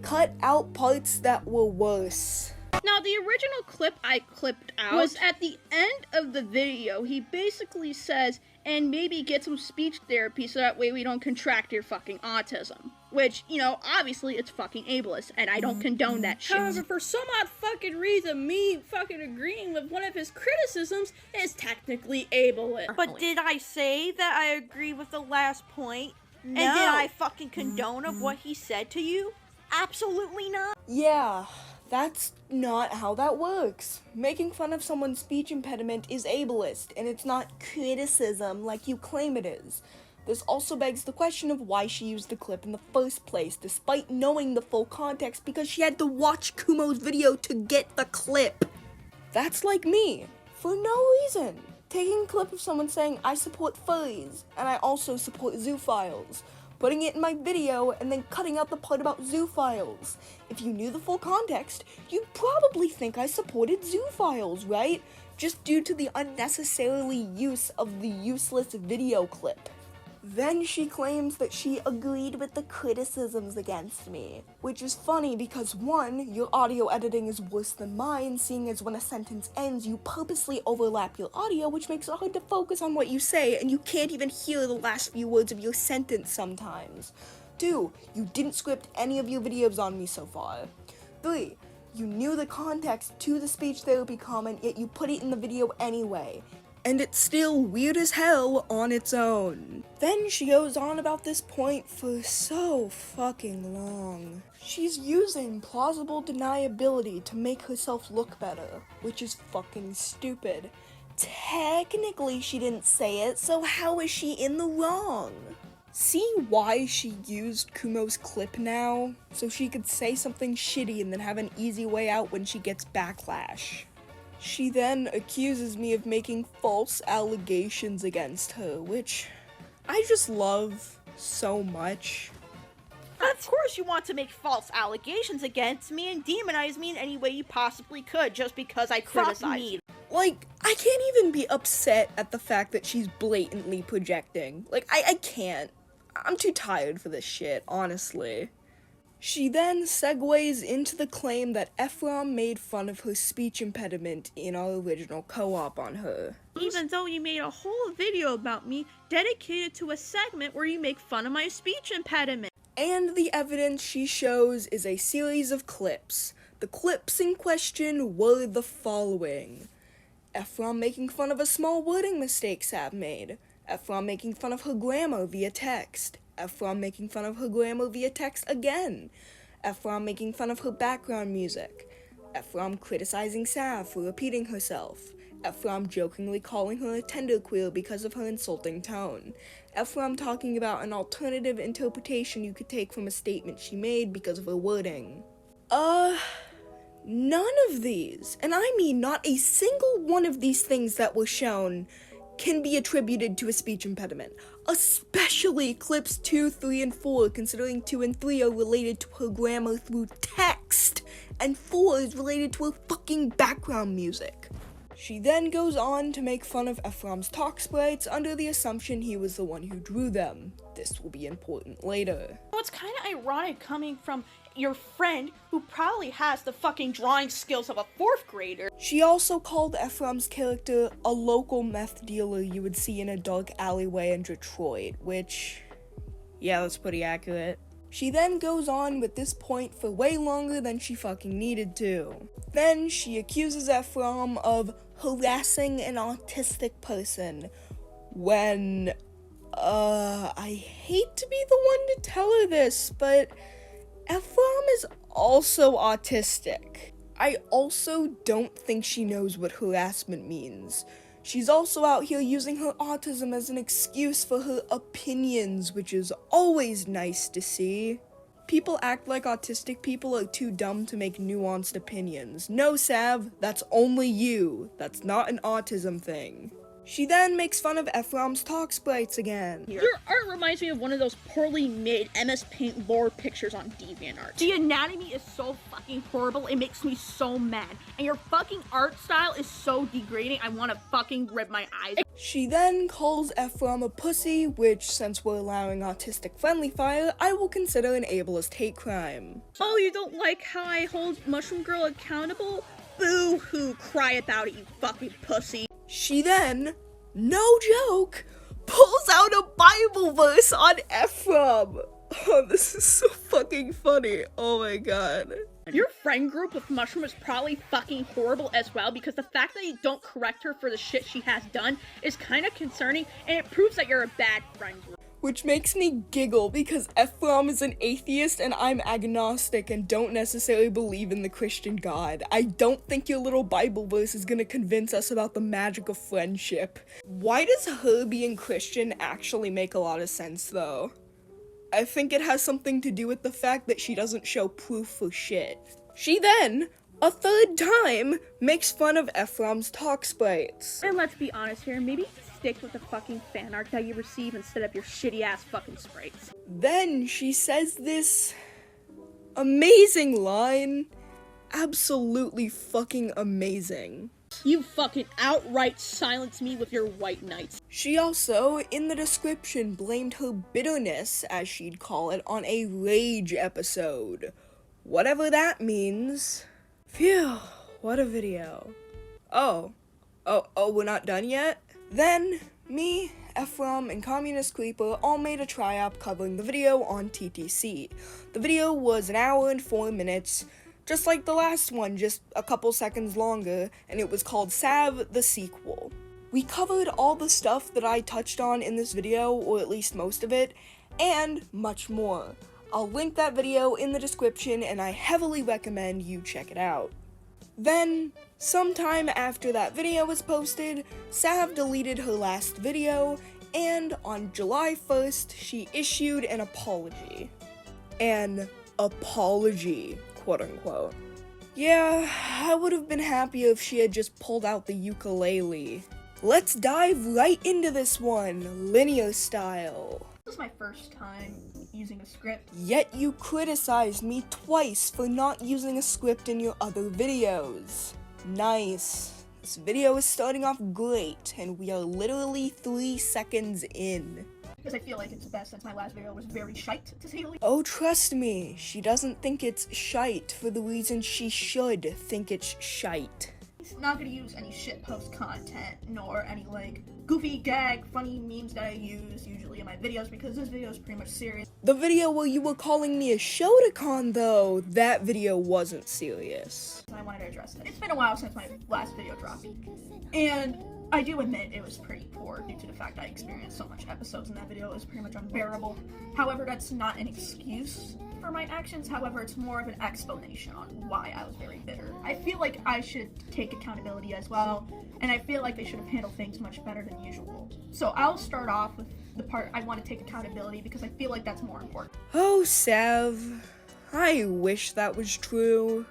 cut out parts that were worse. Now, the original clip I clipped out was at the end of the video. He basically says, and maybe get some speech therapy so that way we don't contract your fucking autism. Which, you know, obviously it's fucking ableist, and I don't condone that shit. However, for some odd fucking reason, me fucking agreeing with one of his criticisms is technically ableist. But did I say that I agree with the last point? No. And did I fucking condone of what he said to you? Absolutely not. Yeah, that's not how that works. Making fun of someone's speech impediment is ableist, and it's not criticism like you claim it is. This also begs the question of why she used the clip in the first place, despite knowing the full context, because she had to watch Kumo's video to get the clip. That's like me, for no reason. Taking a clip of someone saying, I support furries, and I also support zoophiles, putting it in my video, and then cutting out the part about zoophiles. If you knew the full context, you'd probably think I supported zoophiles, right? Just due to the unnecessarily use of the useless video clip. Then she claims that she agreed with the criticisms against me, which is funny because 1, your audio editing is worse than mine, seeing as when a sentence ends, you purposely overlap your audio, which makes it hard to focus on what you say, and you can't even hear the last few words of your sentence sometimes. 2, you didn't script any of your videos on me so far. 3, you knew the context to the speech therapy comment, yet you put it in the video anyway. And it's still weird as hell on its own. Then she goes on about this point for so fucking long. She's using plausible deniability to make herself look better, which is fucking stupid. Technically she didn't say it, so how is she in the wrong? See why she used Kumo's clip now? So she could say something shitty and then have an easy way out when she gets backlash. She then accuses me of making false allegations against her, which I just love so much. Of course you want to make false allegations against me and demonize me in any way you possibly could just because I criticize you. Like, I can't even be upset at the fact that she's blatantly projecting. Like, I can't. I'm too tired for this shit, honestly. She then segues into the claim that Ephraim made fun of her speech impediment in our original co-op on her. Even though you made a whole video about me dedicated to a segment where you make fun of my speech impediment. And the evidence she shows is a series of clips. The clips in question were the following. Ephraim making fun of a small wording mistake Sav made. Ephraim making fun of her grammar via text. Ephraim making fun of her grammar via text again. Ephraim making fun of her background music. Ephraim criticizing Sav for repeating herself. Ephraim jokingly calling her a tenderqueer because of her insulting tone. Ephraim talking about an alternative interpretation you could take from a statement she made because of her wording. None of these, and I mean not a single one of these things that were shown, can be attributed to a speech impediment, especially clips 2, 3, and 4, considering 2 and 3 are related to her grammar through text, and 4 is related to her fucking background music. She then goes on to make fun of Ephraim's talk sprites under the assumption he was the one who drew them. This will be important later. It's kind of ironic coming from your friend who probably has the fucking drawing skills of a 4th grader. She also called Ephraim's character a local meth dealer you would see in a dark alleyway in Detroit, which, yeah, that's pretty accurate. She then goes on with this point for way longer than she fucking needed to. Then she accuses Ephraim of harassing an autistic person when, I hate to be the one to tell her this, but Ephraim is also autistic. I also don't think she knows what harassment means. She's also out here using her autism as an excuse for her opinions, which is always nice to see. People act like autistic people are too dumb to make nuanced opinions. No, Sav, that's only you. That's not an autism thing. She then makes fun of Ephraim's talk sprites again. Your art reminds me of one of those poorly made MS Paint lore pictures on DeviantArt. The anatomy is so fucking horrible, it makes me so mad. And your fucking art style is so degrading, I want to fucking rip my eyes. She then calls Ephraim a pussy, which, since we're allowing autistic friendly fire, I will consider an ableist hate crime. Oh, you don't like how I hold Mushroom Girl accountable? Boo-hoo, cry about it, you fucking pussy. She then, no joke, pulls out a Bible verse on Ephraim. Oh, this is so fucking funny. Oh my god. Your friend group with Mushroom is probably fucking horrible as well, because the fact that you don't correct her for the shit she has done is kind of concerning, and it proves that you're a bad friend group. Which makes me giggle because Ephraim is an atheist and I'm agnostic and don't necessarily believe in the Christian God. I don't think your little Bible verse is gonna convince us about the magic of friendship. Why does her being Christian actually make a lot of sense though? I think it has something to do with the fact that she doesn't show proof for shit. She then, a third time, makes fun of Ephraim's talk sprites. And let's be honest here, maybe stick with the fucking fan art that you receive instead of your shitty ass fucking sprites. Then she says this amazing line. Absolutely fucking amazing. You fucking outright silence me with your white knights. She also, in the description, blamed her bitterness, as she'd call it, on a rage episode. Whatever that means. Phew, what a video. Oh, we're not done yet? Then, me, Ephraim, and Communist Creeper all made a try-up covering the video on TTC. The video was 1 hour and 4 minutes, just like the last one, just a couple seconds longer, and it was called Sav the Sequel. We covered all the stuff that I touched on in this video, or at least most of it, and much more. I'll link that video in the description, and I heavily recommend you check it out. Then, sometime after that video was posted, Sav deleted her last video, and on July 1st, she issued an apology. An apology, quote unquote. Yeah, I would have been happier if she had just pulled out the ukulele. Let's dive right into this one, linear style. This is my first time using a script. Yet you criticized me twice for not using a script in your other videos. Nice. This video is starting off great, and we are literally 3 seconds in. Because I feel like it's best since my last video was very shite, to say the least. Oh, trust me, she doesn't think it's shite for the reason she should think it's shite. It's not gonna use any shitpost content, nor any, like, goofy gag, funny memes that I use usually in my videos, because this video is pretty much serious. The video where you were calling me a Shotokan, though, that video wasn't serious. I wanted to address that. It's been a while since my last video dropped, and I do admit it was pretty poor due to the fact I experienced so much episodes in that video. It was pretty much unbearable. However, that's not an excuse for my actions. However, it's more of an explanation on why I was very bitter. I feel like I should take accountability as well, and I feel like they should have handled things much better than usual. So I'll start off with the part I want to take accountability because I feel like that's more important. Oh, Sav. I wish that was true.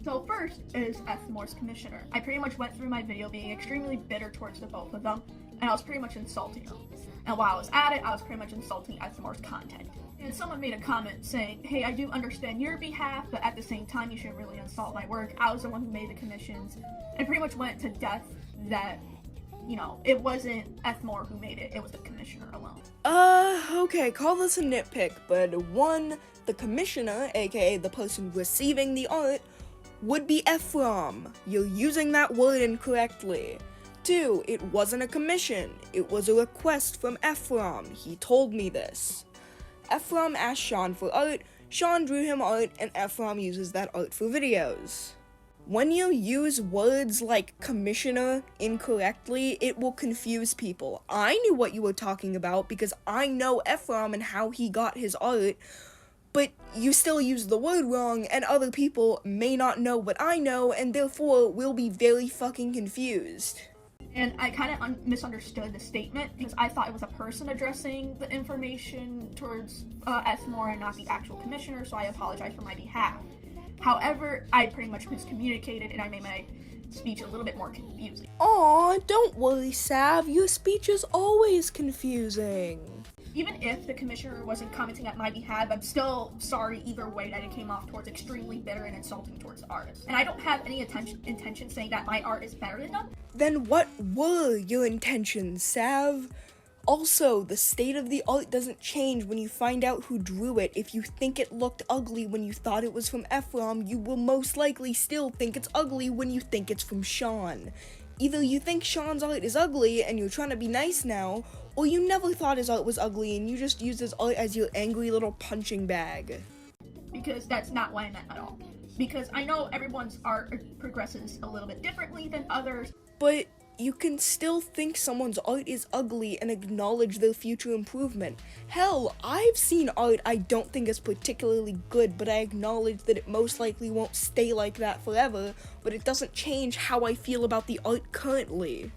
So first is Ethmore's commissioner. I pretty much went through my video being extremely bitter towards the both of them, and I was pretty much insulting them. And while I was at it, I was pretty much insulting Ethmore's content. And someone made a comment saying, hey, I do understand your behalf, but at the same time, you shouldn't really insult my work. I was the one who made the commissions, and pretty much went to death that, you know, it wasn't Ethmore who made it, it was the commissioner alone. Okay, call this a nitpick, but 1, the commissioner, aka the person receiving the art, would be Ephraim. You're using that word incorrectly. 2, it wasn't a commission. It was a request from Ephraim. He told me this. Ephraim asked Sean for art, Sean drew him art, and Ephraim uses that art for videos. When you use words like commissioner incorrectly, it will confuse people. I knew what you were talking about because I know Ephraim and how he got his art, but you still use the word wrong, and other people may not know what I know, and therefore will be very fucking confused. And I kind of misunderstood the statement, because I thought it was a person addressing the information towards Ethmore and not the actual commissioner, so I apologize for my behalf. However, I pretty much miscommunicated, and I made my speech a little bit more confusing. Aw, don't worry, Sav, your speech is always confusing. Even if the commissioner wasn't commenting at my behalf, I'm still sorry either way that it came off towards extremely bitter and insulting towards the artist. And I don't have any intention saying that my art is better than them. Then what were your intentions, Sav? Also, the state of the art doesn't change when you find out who drew it. If you think it looked ugly when you thought it was from Ephraim, you will most likely still think it's ugly when you think it's from Sean. Either you think Sean's art is ugly and you're trying to be nice now, or you never thought his art was ugly and you just used his art as your angry little punching bag. Because that's not what I meant at all. Because I know everyone's art progresses a little bit differently than others. But you can still think someone's art is ugly and acknowledge their future improvement. Hell, I've seen art I don't think is particularly good, but I acknowledge that it most likely won't stay like that forever, but it doesn't change how I feel about the art currently.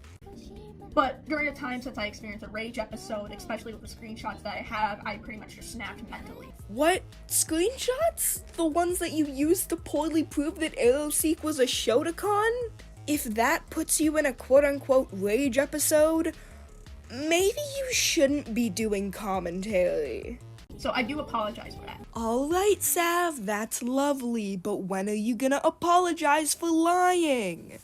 But during the time since I experienced a rage episode, especially with the screenshots that I have, I pretty much just snapped mentally. What? Screenshots? The ones that you used to poorly prove that AeroSeek was a Shotokan? If that puts you in a quote-unquote rage episode, maybe you shouldn't be doing commentary. So I do apologize for that. Alright, Sav, that's lovely, but when are you gonna apologize for lying?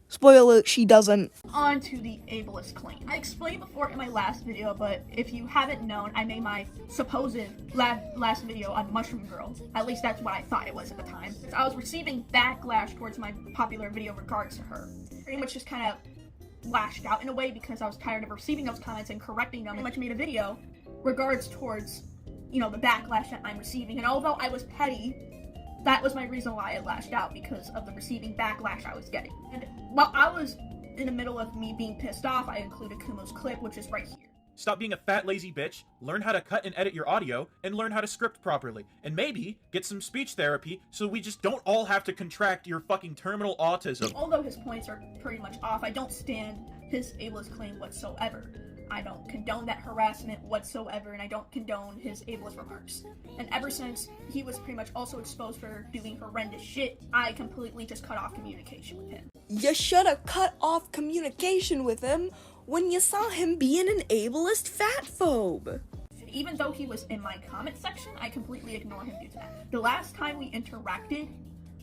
Spoiler, she doesn't. On to the ableist claim. I explained before in my last video, but if you haven't known, I made my supposed last video on Mushroom Girl. At least that's what I thought it was at the time. I was receiving backlash towards my popular video regards to her. Pretty much just kind of lashed out in a way because I was tired of receiving those comments and correcting them. Pretty much made a video regards towards, you know, the backlash that I'm receiving. And although I was petty, that was my reason why I lashed out, because of the receiving backlash I was getting. And while I was in the middle of me being pissed off, I included Kumo's clip, which is right here. Stop being a fat, lazy bitch, learn how to cut and edit your audio, and learn how to script properly. And maybe get some speech therapy so we just don't all have to contract your fucking terminal autism. Although his points are pretty much off, I don't stand his ableist claim whatsoever. I don't condone that harassment whatsoever, and I don't condone his ableist remarks. And ever since he was pretty much also exposed for doing horrendous shit, I completely just cut off communication with him. You shoulda cut off communication with him when you saw him being an ableist fatphobe. Even though he was in my comment section, I completely ignore him due to that. The last time we interacted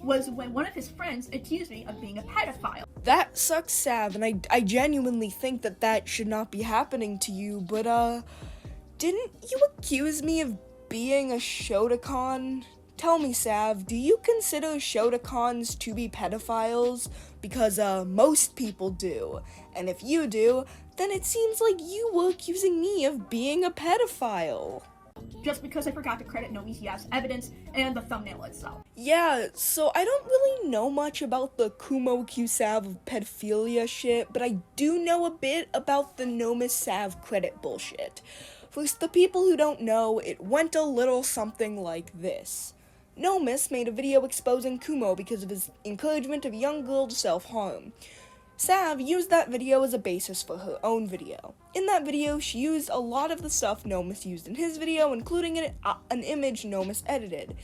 was when one of his friends accused me of being a pedophile. That sucks, Sav, and I genuinely think that should not be happening to you, but, didn't you accuse me of being a Shotacon? Tell me, Sav, do you consider Shotacons to be pedophiles? Because, most people do. And if you do, then it seems like you were accusing me of being a pedophile. Just because I forgot to credit Nomihi's evidence and the thumbnail itself. Yeah, so I don't really know much about the Kumo Q Sav of pedophilia shit, but I do know a bit about the Nomis Sav credit bullshit. For the people who don't know, it went a little something like this. Nomis made a video exposing Kumo because of his encouragement of young girls to self-harm. Sav used that video as a basis for her own video. In that video, she used a lot of the stuff Nomis used in his video, including an image Nomis edited.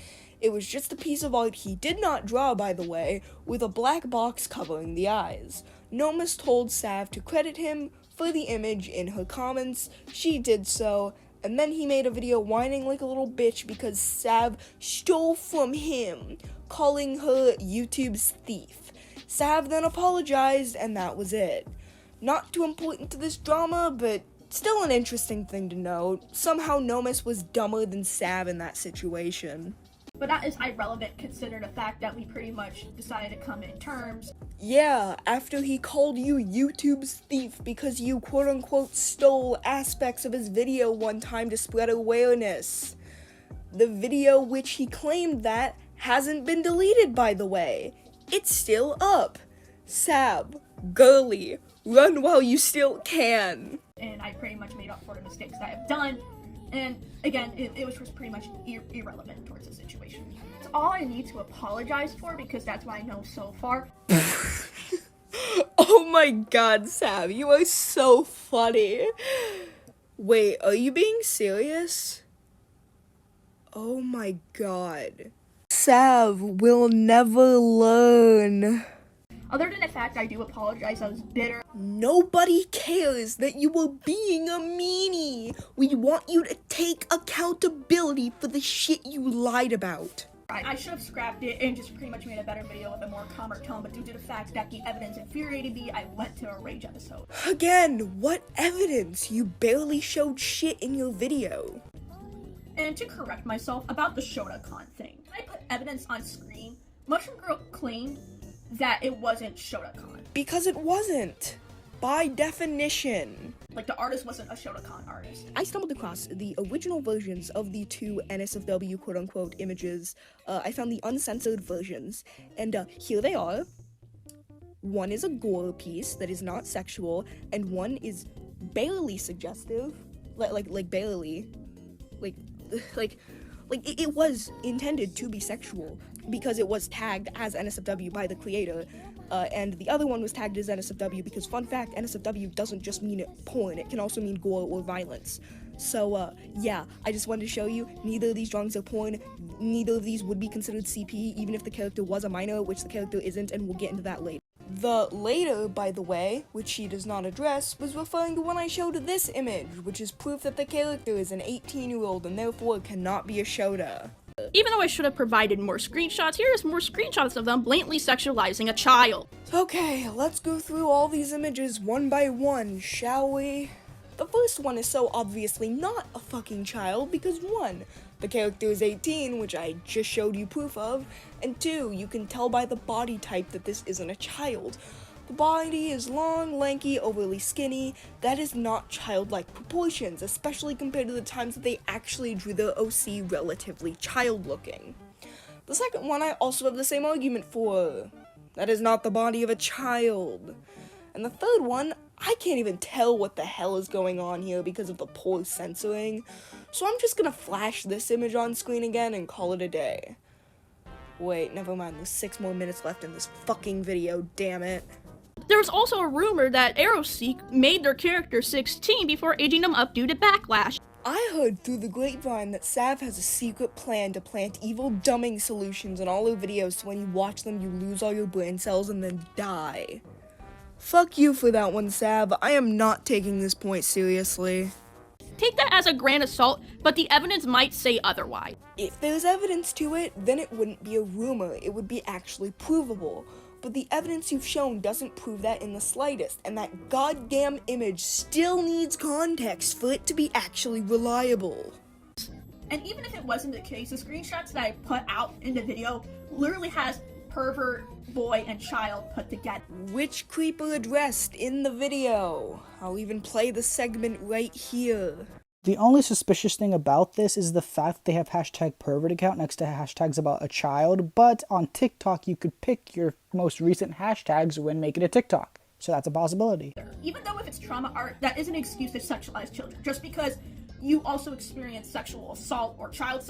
It was just a piece of art he did not draw, by the way, with a black box covering the eyes. Nomis told Sav to credit him for the image in her comments. She did so, and then he made a video whining like a little bitch because Sav stole from him, calling her YouTube's thief. Sav then apologized, and that was it. Not too important to this drama, but still an interesting thing to note. Somehow Nomis was dumber than Sav in that situation. But that is irrelevant considering the fact that we pretty much decided to come in terms. Yeah, after he called you YouTube's thief because you quote-unquote stole aspects of his video one time to spread awareness. The video which he claimed that hasn't been deleted, by the way. It's still up. Sav, girly, run while you still can. And I pretty much made up for the mistakes that I've done. And again, it was just pretty much irrelevant towards the situation. It's all I need to apologize for because that's what I know so far. Oh my god, Sav, you are so funny. Wait, are you being serious? Oh my god. Sav will never learn. Other than the fact I do apologize, I was bitter. Nobody cares that you were being a meanie. We want you to take accountability for the shit you lied about. I should have scrapped it and just pretty much made a better video with a more calmer tone, but due to the fact that the evidence infuriated me, I went to a rage episode. Again, what evidence? You barely showed shit in your video. And to correct myself about the Shotacon thing, when I put evidence on screen, Mushroom Girl claimed that it wasn't Shotacon. Because it wasn't. By definition. Like, the artist wasn't a Shotacon artist. I stumbled across the original versions of the two NSFW quote-unquote images. I found the uncensored versions, and here they are. One is a gore piece that is not sexual, and one is barely suggestive. Like barely. Like it was intended to be sexual because it was tagged as NSFW by the creator, and the other one was tagged as NSFW because, fun fact, NSFW doesn't just mean porn, it can also mean gore or violence. So, yeah, I just wanted to show you, neither of these drawings are porn, neither of these would be considered CP, even if the character was a minor, which the character isn't, and we'll get into that later. The later, by the way, which she does not address, was referring to when I showed this image, which is proof that the character is an 18-year-old and therefore cannot be a shota. Even though I should have provided more screenshots, here's more screenshots of them blatantly sexualizing a child. Okay, let's go through all these images one by one, shall we? The first one is so obviously not a fucking child because 1, the character is 18, which I just showed you proof of, and 2, you can tell by the body type that this isn't a child. The body is long, lanky, overly skinny. That is not childlike proportions, especially compared to the times that they actually drew the OC relatively child-looking. The second one I also have the same argument for. That is not the body of a child. And the third one, I can't even tell what the hell is going on here because of the poor censoring, so I'm just gonna flash this image on screen again and call it a day. Wait, never mind, there's 6 more minutes left in this fucking video, damn it. There was also a rumor that AeroSeek made their character 16 before aging them up due to backlash. I heard through the grapevine that Sav has a secret plan to plant evil dumbing solutions in all her videos so when you watch them you lose all your brain cells and then die. Fuck you for that one, Sav. I am not taking this point seriously. Take that as a grain of salt, but the evidence might say otherwise. If there's evidence to it, then it wouldn't be a rumor, it would be actually provable. But the evidence you've shown doesn't prove that in the slightest, and that goddamn image still needs context for it to be actually reliable. And even if it wasn't the case, the screenshots that I put out in the video literally has pervert, boy, and child put together. Which creeper addressed in the video? I'll even play the segment right here. The only suspicious thing about this is the fact they have hashtag pervert account next to hashtags about a child, but on TikTok you could pick your most recent hashtags when making a TikTok. So that's a possibility. Even though if it's trauma art, that isn't an excuse to sexualize children. Just because you also experience sexual assault or childhood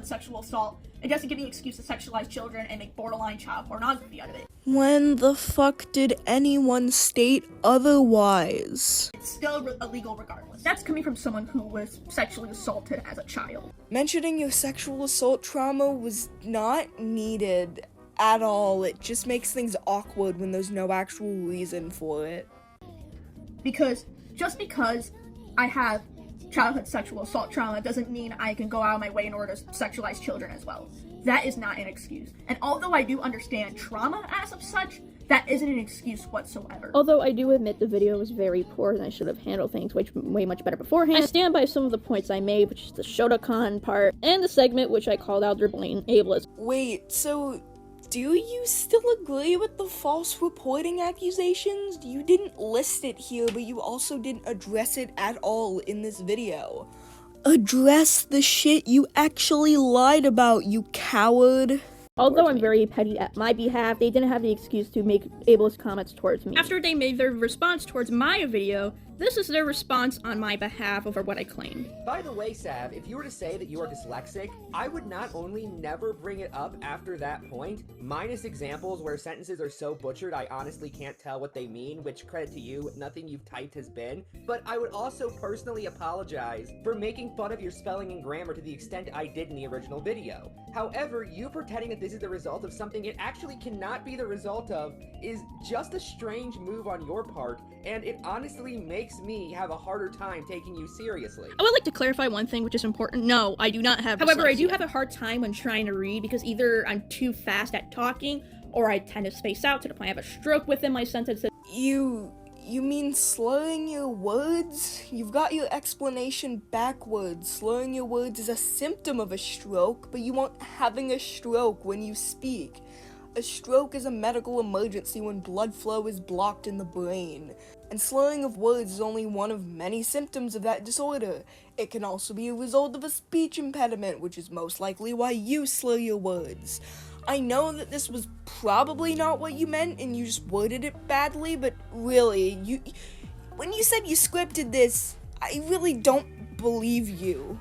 sexual assault, it doesn't give you an excuse to sexualize children and make borderline child pornography out of it. When the fuck did anyone state otherwise? It's still illegal regardless. That's coming from someone who was sexually assaulted as a child. Mentioning your sexual assault trauma was not needed at all. It just makes things awkward when there's no actual reason for it. Because just because I have childhood sexual assault trauma doesn't mean I can go out of my way in order to sexualize children as well. That is not an excuse. And although I do understand trauma as of such, that isn't an excuse whatsoever. Although I do admit the video was very poor and I should have handled things way much better beforehand, I stand by some of the points I made, which is the Shotokan part, and the segment which I called out their blatant ableist. Wait, so do you still agree with the false reporting accusations? You didn't list it here, but you also didn't address it at all in this video. Address the shit you actually lied about, you coward. Although I'm very petty at my behalf, they didn't have the excuse to make ableist comments towards me. After they made their response towards my video, this is their response on my behalf over what I claimed. By the way, Sav, if you were to say that you are dyslexic, I would not only never bring it up after that point, minus examples where sentences are so butchered I honestly can't tell what they mean, which credit to you, nothing you've typed has been, but I would also personally apologize for making fun of your spelling and grammar to the extent I did in the original video. However, you pretending that this is the result of something it actually cannot be the result of is just a strange move on your part, and it honestly makes me have a harder time taking you seriously. I would like to clarify one thing which is important. No, I do not have dyslexia. However, I do have a hard time when trying to read because either I'm too fast at talking or I tend to space out to the point I have a stroke within my sentences. You mean slurring your words? You've got your explanation backwards. Slurring your words is a symptom of a stroke, but you aren't having a stroke when you speak. A stroke is a medical emergency when blood flow is blocked in the brain, and slurring of words is only one of many symptoms of that disorder. It can also be a result of a speech impediment, which is most likely why you slur your words. I know that this was probably not what you meant and you just worded it badly, but really, when you said you scripted this, I really don't believe you.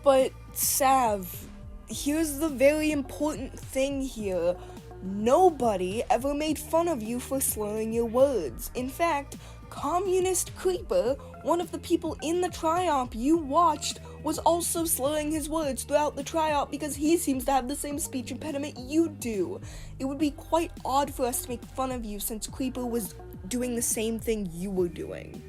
But Sav, here's the very important thing here. Nobody ever made fun of you for slurring your words. In fact, Communist Creeper, one of the people in the Triumph you watched, was also slurring his words throughout the tryout because he seems to have the same speech impediment you do. It would be quite odd for us to make fun of you since Creeper was doing the same thing you were doing.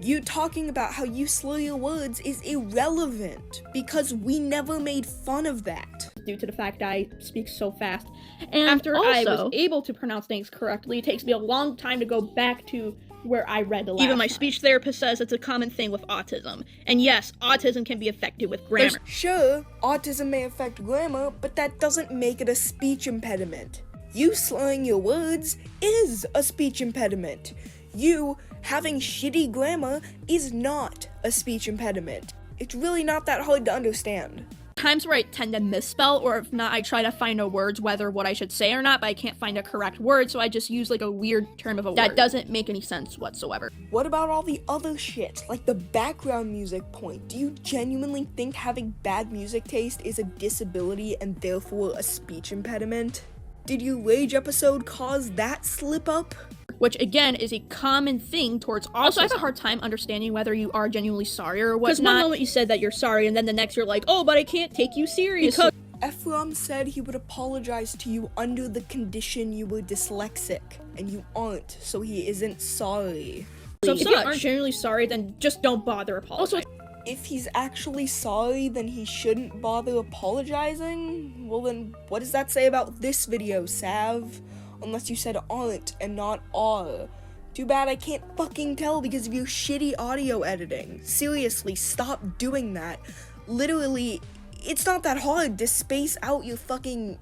You talking about how you slur your words is irrelevant because we never made fun of that. Due to the fact that I speak so fast. And after I was able to pronounce things correctly, it takes me a long time to go back to where I read the last Even my time. speech therapist says it's a common thing with autism. And yes, autism can be affected with grammar. Sure, autism may affect grammar, but that doesn't make it a speech impediment. You slurring your words is a speech impediment. You having shitty grammar is not a speech impediment. It's really not that hard to understand. Times where I tend to misspell, or if not, I try to find a words whether what I should say or not, but I can't find a correct word, so I just use like a weird term of a word. That doesn't make any sense whatsoever. What about all the other shit, like the background music point? Do you genuinely think having bad music taste is a disability and therefore a speech impediment? Did your Rage episode cause that slip up? Which again is a common thing towards autism. Also, I have a hard time understanding whether you are genuinely sorry or whatnot. Because one moment you said that you're sorry, and then the next you're like, oh, but I can't take you seriously. Ephraim said he would apologize to you under the condition you were dyslexic, and you aren't, so he isn't sorry. So if you aren't genuinely sorry, then just don't bother apologizing. If he's actually sorry, then he shouldn't bother apologizing? Well then, what does that say about this video, Sav? Unless you said aren't and not are. Too bad I can't fucking tell because of your shitty audio editing. Seriously, stop doing that. Literally, it's not that hard to space out your fucking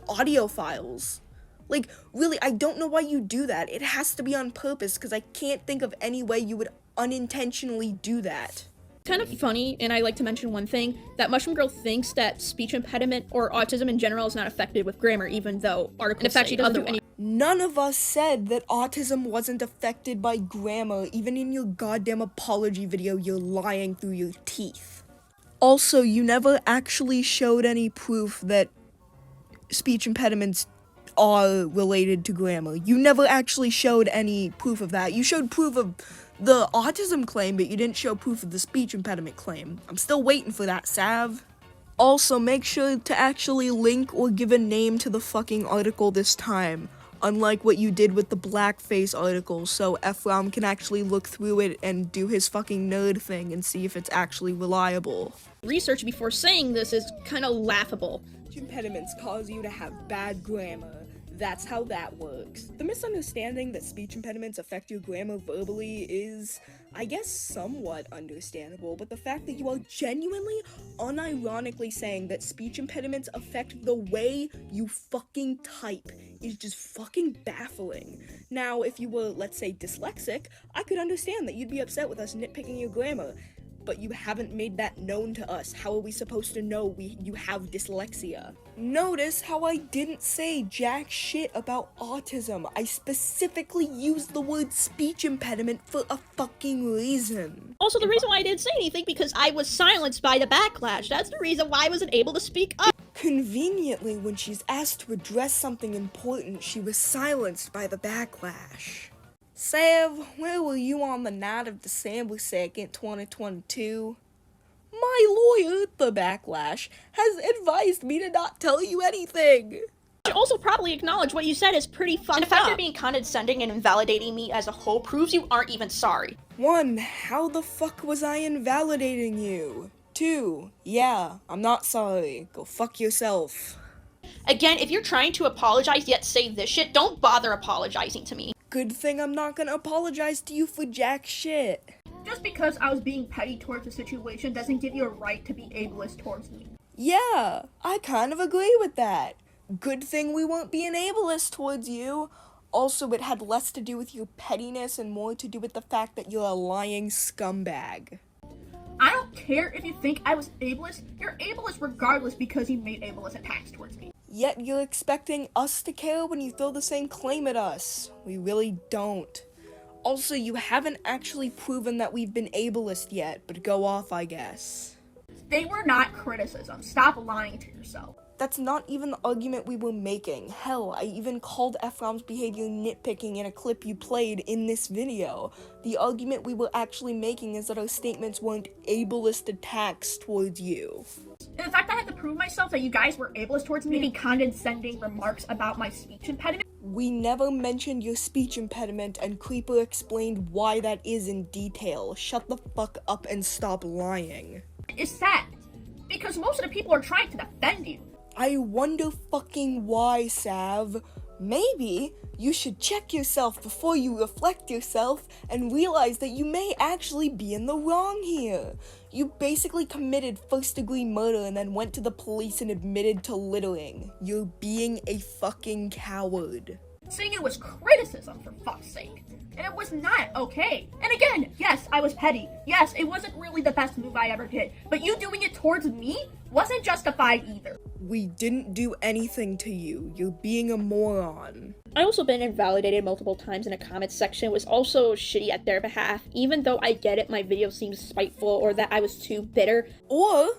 audio files. Like, really, I don't know why you do that. It has to be on purpose because I can't think of any way you would unintentionally do that. Kind of funny, and I like to mention one thing, that Mushroom Girl thinks that speech impediment or autism in general is not affected with grammar, even though articles say she doesn't do any. None of us said that autism wasn't affected by grammar. Even in your goddamn apology video, you're lying through your teeth. Also, you never actually showed any proof that speech impediments are related to grammar. You never actually showed any proof of that. You showed proof of the autism claim, but you didn't show proof of the speech impediment claim. I'm still waiting for that, Sav. Also, make sure to actually link or give a name to the fucking article this time, unlike what you did with the blackface article, so Ephraim can actually look through it and do his fucking nerd thing and see if it's actually reliable. Research before saying this is kind of laughable. Speech impediments cause you to have bad grammar. That's how that works. The misunderstanding that speech impediments affect your grammar verbally is, I guess, somewhat understandable, but the fact that you are genuinely, unironically saying that speech impediments affect the way you fucking type is just fucking baffling. Now, if you were, let's say, dyslexic, I could understand that you'd be upset with us nitpicking your grammar, but you haven't made that known to us. How are we supposed to know you have dyslexia? Notice how I didn't say jack shit about autism. I specifically used the word speech impediment for a fucking reason. Also, the reason why I didn't say anything because I was silenced by the backlash. That's the reason why I wasn't able to speak up. Conveniently, when she's asked to address something important, she was silenced by the backlash. Sav, where were you on the night of December 2nd, 2022? My lawyer, the backlash, has advised me to not tell you anything. You should also probably acknowledge what you said is pretty fucked up. And the fact you're being condescending and invalidating me as a whole proves you aren't even sorry. 1, how the fuck was I invalidating you? 2, yeah, I'm not sorry. Go fuck yourself. Again, if you're trying to apologize yet say this shit, don't bother apologizing to me. Good thing I'm not gonna apologize to you for jack shit. Just because I was being petty towards the situation doesn't give you a right to be ableist towards me. Yeah, I kind of agree with that. Good thing we weren't being ableist towards you. Also, it had less to do with your pettiness and more to do with the fact that you're a lying scumbag. I don't care if you think I was ableist. You're ableist regardless because you made ableist attacks towards me. Yet you're expecting us to care when you throw the same claim at us. We really don't. Also, you haven't actually proven that we've been ableist yet, but go off, I guess. They were not criticism. Stop lying to yourself. That's not even the argument we were making. Hell, I even called Ephraim's behavior nitpicking in a clip you played in this video. The argument we were actually making is that our statements weren't ableist attacks towards you. And the fact that I had to prove myself that you guys were ableist towards me, making condescending remarks about my speech impediment. We never mentioned your speech impediment, and Creeper explained why that is in detail. Shut the fuck up and stop lying. It's sad, because most of the people are trying to defend you. I wonder fucking why, Sav. Maybe you should check yourself before you reflect yourself and realize that you may actually be in the wrong here. You basically committed first-degree murder and then went to the police and admitted to littering. You're being a fucking coward. Saying it was criticism, for fuck's sake. And it was not okay. And again, yes, I was petty. Yes, it wasn't really the best move I ever did. But you doing it towards me wasn't justified either. We didn't do anything to you. You're being a moron. I also been invalidated multiple times in a comment section. It was also shitty at their behalf. Even though I get it, my video seems spiteful or that I was too bitter. Or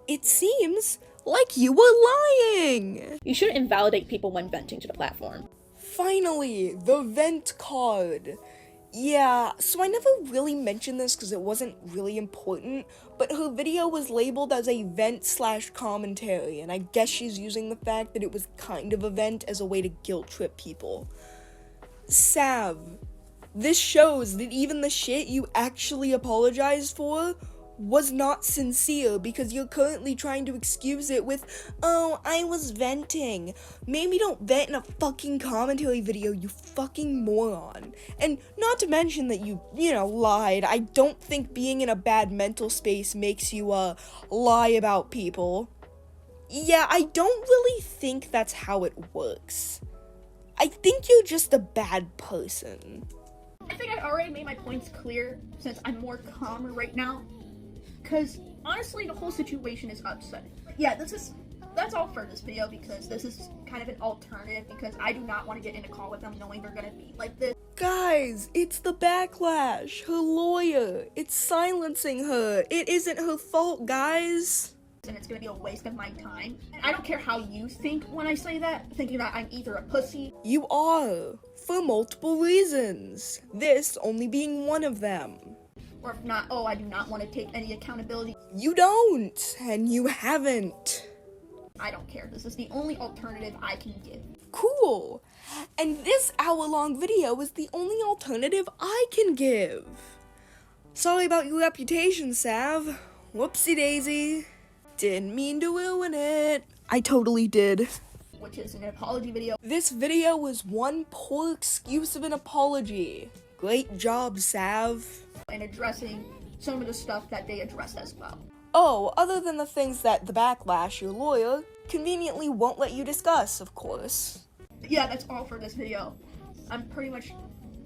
it seems like you were lying. You shouldn't invalidate people when venting to the platform. Finally, the vent card. Yeah, so I never really mentioned this because it wasn't really important, but her video was labeled as a vent/commentary, and I guess she's using the fact that it was kind of a vent as a way to guilt trip people. Sav, this shows that even the shit you actually apologized for was not sincere because you're currently trying to excuse it with, oh, I was venting. Maybe don't vent in a fucking commentary video, you fucking moron. And not to mention that you lied. I don't think being in a bad mental space makes you, lie about people. Yeah, I don't really think that's how it works. I think you're just a bad person. I think I already made my points clear since I'm more calmer right now. Because, honestly, the whole situation is upsetting. Yeah, that's all for this video, because this is kind of an alternative, because I do not want to get in a call with them knowing they're gonna be like this. Guys, it's the backlash. Her lawyer. It's silencing her. It isn't her fault, guys. And it's gonna be a waste of my time. I don't care how you think when I say that, thinking that I'm either a pussy. You are, for multiple reasons. This only being one of them. Or if not, oh, I do not want to take any accountability. You don't, and you haven't. I don't care. This is the only alternative I can give. Cool. And this hour-long video is the only alternative I can give. Sorry about your reputation, Sav. Whoopsie daisy. Didn't mean to ruin it. I totally did. Which is an apology video. This video was one poor excuse of an apology. Great job, Sav. And addressing some of the stuff that they addressed as well. Oh, other than the things that the backlash, your lawyer, conveniently won't let you discuss, of course. Yeah, that's all for this video. I'm pretty much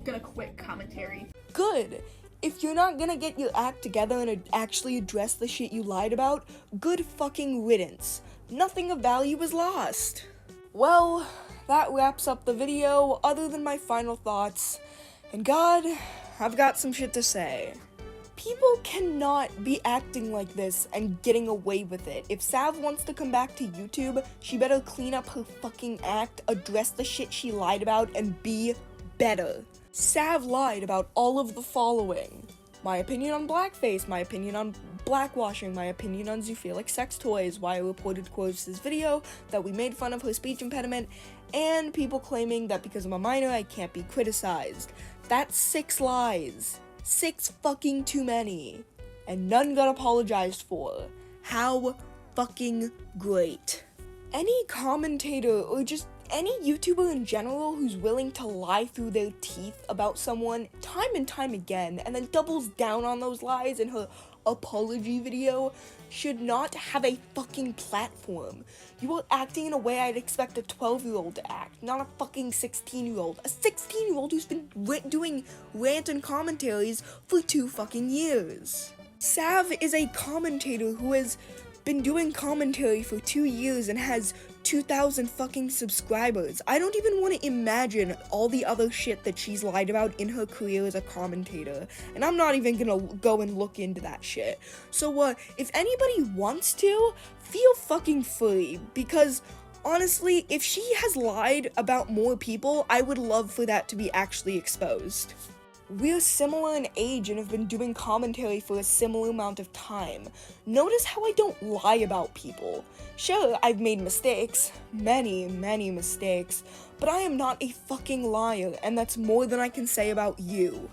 gonna quit commentary. Good. If you're not gonna get your act together and actually address the shit you lied about, good fucking riddance. Nothing of value is lost. Well, that wraps up the video, other than my final thoughts. And God, I've got some shit to say. People cannot be acting like this and getting away with it. If Sav wants to come back to YouTube, she better clean up her fucking act, address the shit she lied about, and be better. Sav lied about all of the following. My opinion on blackface, my opinion on blackwashing, my opinion on zoophilic sex toys, why I reported Quotes' video, that we made fun of her speech impediment, and people claiming that because I'm a minor I can't be criticized. That's 6 lies. 6 fucking too many. And none got apologized for. How fucking great. Any commentator or just any YouTuber in general who's willing to lie through their teeth about someone time and time again and then doubles down on those lies in her apology video should not have a fucking platform. You are acting in a way I'd expect a 12-year-old to act, not a fucking 16-year-old. A 16-year-old who's been doing rant and commentaries for 2 fucking years. Sav is a commentator who has been doing commentary for 2 years and has 2,000 fucking subscribers. I don't even want to imagine all the other shit that she's lied about in her career as a commentator. And I'm not even gonna go and look into that shit. So, if anybody wants to, feel fucking free. Because, honestly, if she has lied about more people, I would love for that to be actually exposed. We're similar in age and have been doing commentary for a similar amount of time. Notice how I don't lie about people. Sure, I've made mistakes, many mistakes, but I am not a fucking liar, and that's more than I can say about you.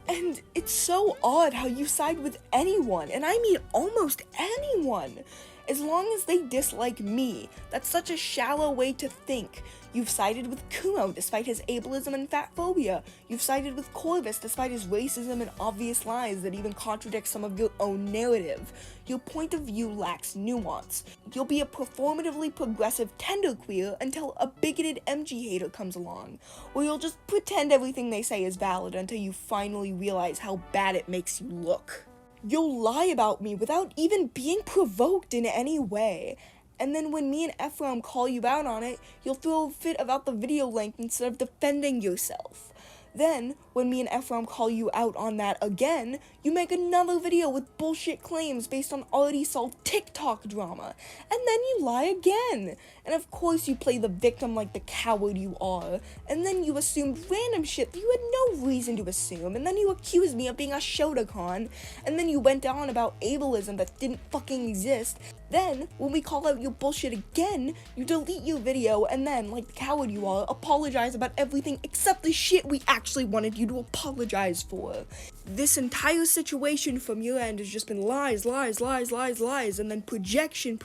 And it's so odd how you side with anyone, and I mean almost anyone, as long as they dislike me. That's such a shallow way to think. You've sided with Kumo despite his ableism and fat phobia. You've sided with Corvus despite his racism and obvious lies that even contradict some of your own narrative. Your point of view lacks nuance. You'll be a performatively progressive tenderqueer until a bigoted MG hater comes along. Or you'll just pretend everything they say is valid until you finally realize how bad it makes you look. You'll lie about me without even being provoked in any way. And then when me and Ephraim call you out on it, you'll throw a fit about the video length instead of defending yourself. Then, when me and Ephraim call you out on that again, you make another video with bullshit claims based on already solved TikTok drama. And then you lie again. And of course you play the victim like the coward you are. And then you assumed random shit that you had no reason to assume. And then you accused me of being a Shotokan. And then you went on about ableism that didn't fucking exist. Then, when we call out your bullshit again, you delete your video and then, like the coward you are, apologize about everything except the shit we actually wanted you to apologize for. This entire situation from your end has just been lies, and then projection.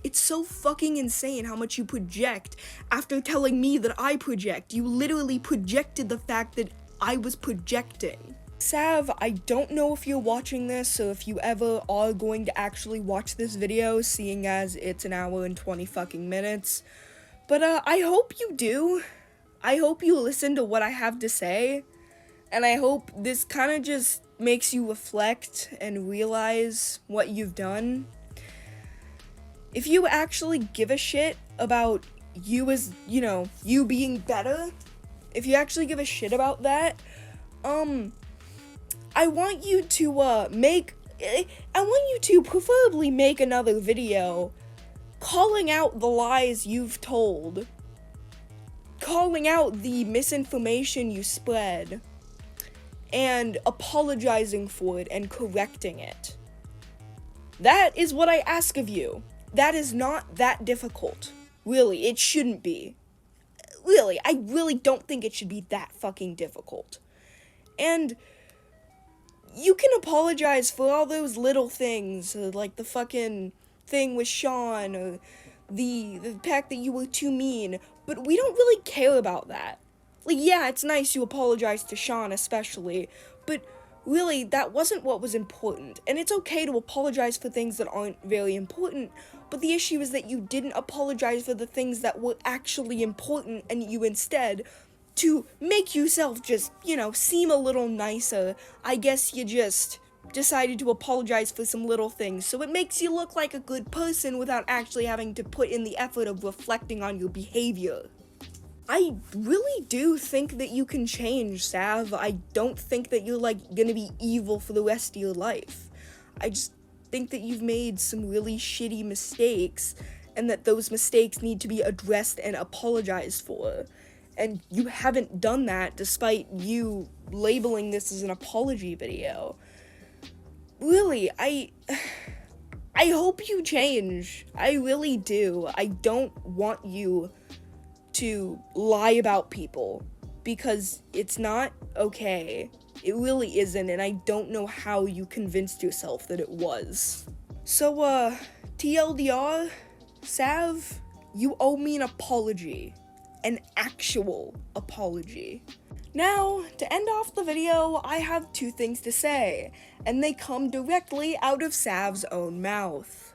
It's so fucking insane how much you project after telling me that I project. You literally projected the fact that I was projecting. Sav, I don't know if you're watching this, or if you ever are going to actually watch this video, seeing as it's an hour and 20 fucking minutes, but I hope you do. I hope you listen to what I have to say, and I hope this kind of just makes you reflect and realize what you've done. If you actually give a shit about you as, you know, you being better, if you actually give a shit about that, I want you to preferably make another video calling out the lies you've told, calling out the misinformation you spread, and apologizing for it and correcting it. That is what I ask of you. That is not that difficult. Really, it shouldn't be. Really, I really don't think it should be that fucking difficult. And you can apologize for all those little things, like the fucking thing with Sean, or the fact that you were too mean, but we don't really care about that. Like, yeah, it's nice you apologize to Sean especially, but really, that wasn't what was important. And it's okay to apologize for things that aren't very important, but the issue is that you didn't apologize for the things that were actually important, and you instead, to make yourself just, you know, seem a little nicer, I guess you just decided to apologize for some little things, so it makes you look like a good person without actually having to put in the effort of reflecting on your behavior. I really do think that you can change, Sav. I don't think that you're, like, gonna be evil for the rest of your life. I just think that you've made some really shitty mistakes, and that those mistakes need to be addressed and apologized for. And you haven't done that despite you labeling this as an apology video. Really, I hope you change. I really do. I don't want you to lie about people, because it's not okay. It really isn't, and I don't know how you convinced yourself that it was. So, TLDR, Sav, you owe me an apology. An actual apology. Now, to end off the video, I have two things to say, and they come directly out of Sav's own mouth.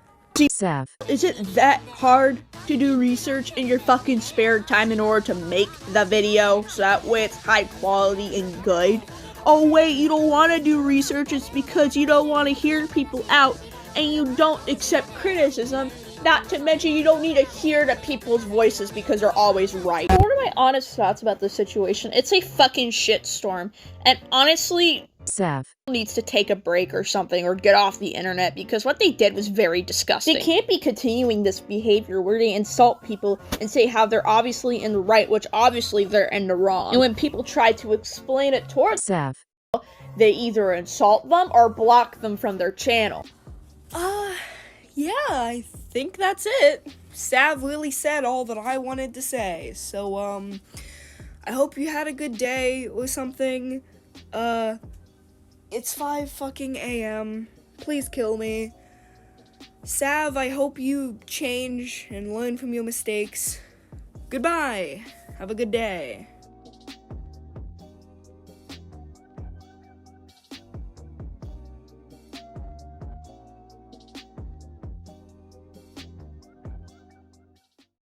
Sav, is it that hard to do research in your fucking spare time in order to make the video so that way it's high quality and good? Oh wait, you don't want to do research, it's because you don't want to hear people out and you don't accept criticism Not to mention you don't need to hear the people's voices because they're always right. What are my honest thoughts about this situation? It's a fucking shitstorm. And honestly, Sav needs to take a break or something or get off the internet because what they did was very disgusting. They can't be continuing this behavior where they insult people and say how they're obviously in the right, which obviously they're in the wrong. And when people try to explain it towards Sav, they either insult them or block them from their channel. Yeah, I think that's it. Sav really said all that I wanted to say. So, I hope you had a good day or something. It's 5 fucking a.m. Please kill me. Sav, I hope you change and learn from your mistakes. Goodbye. Have a good day.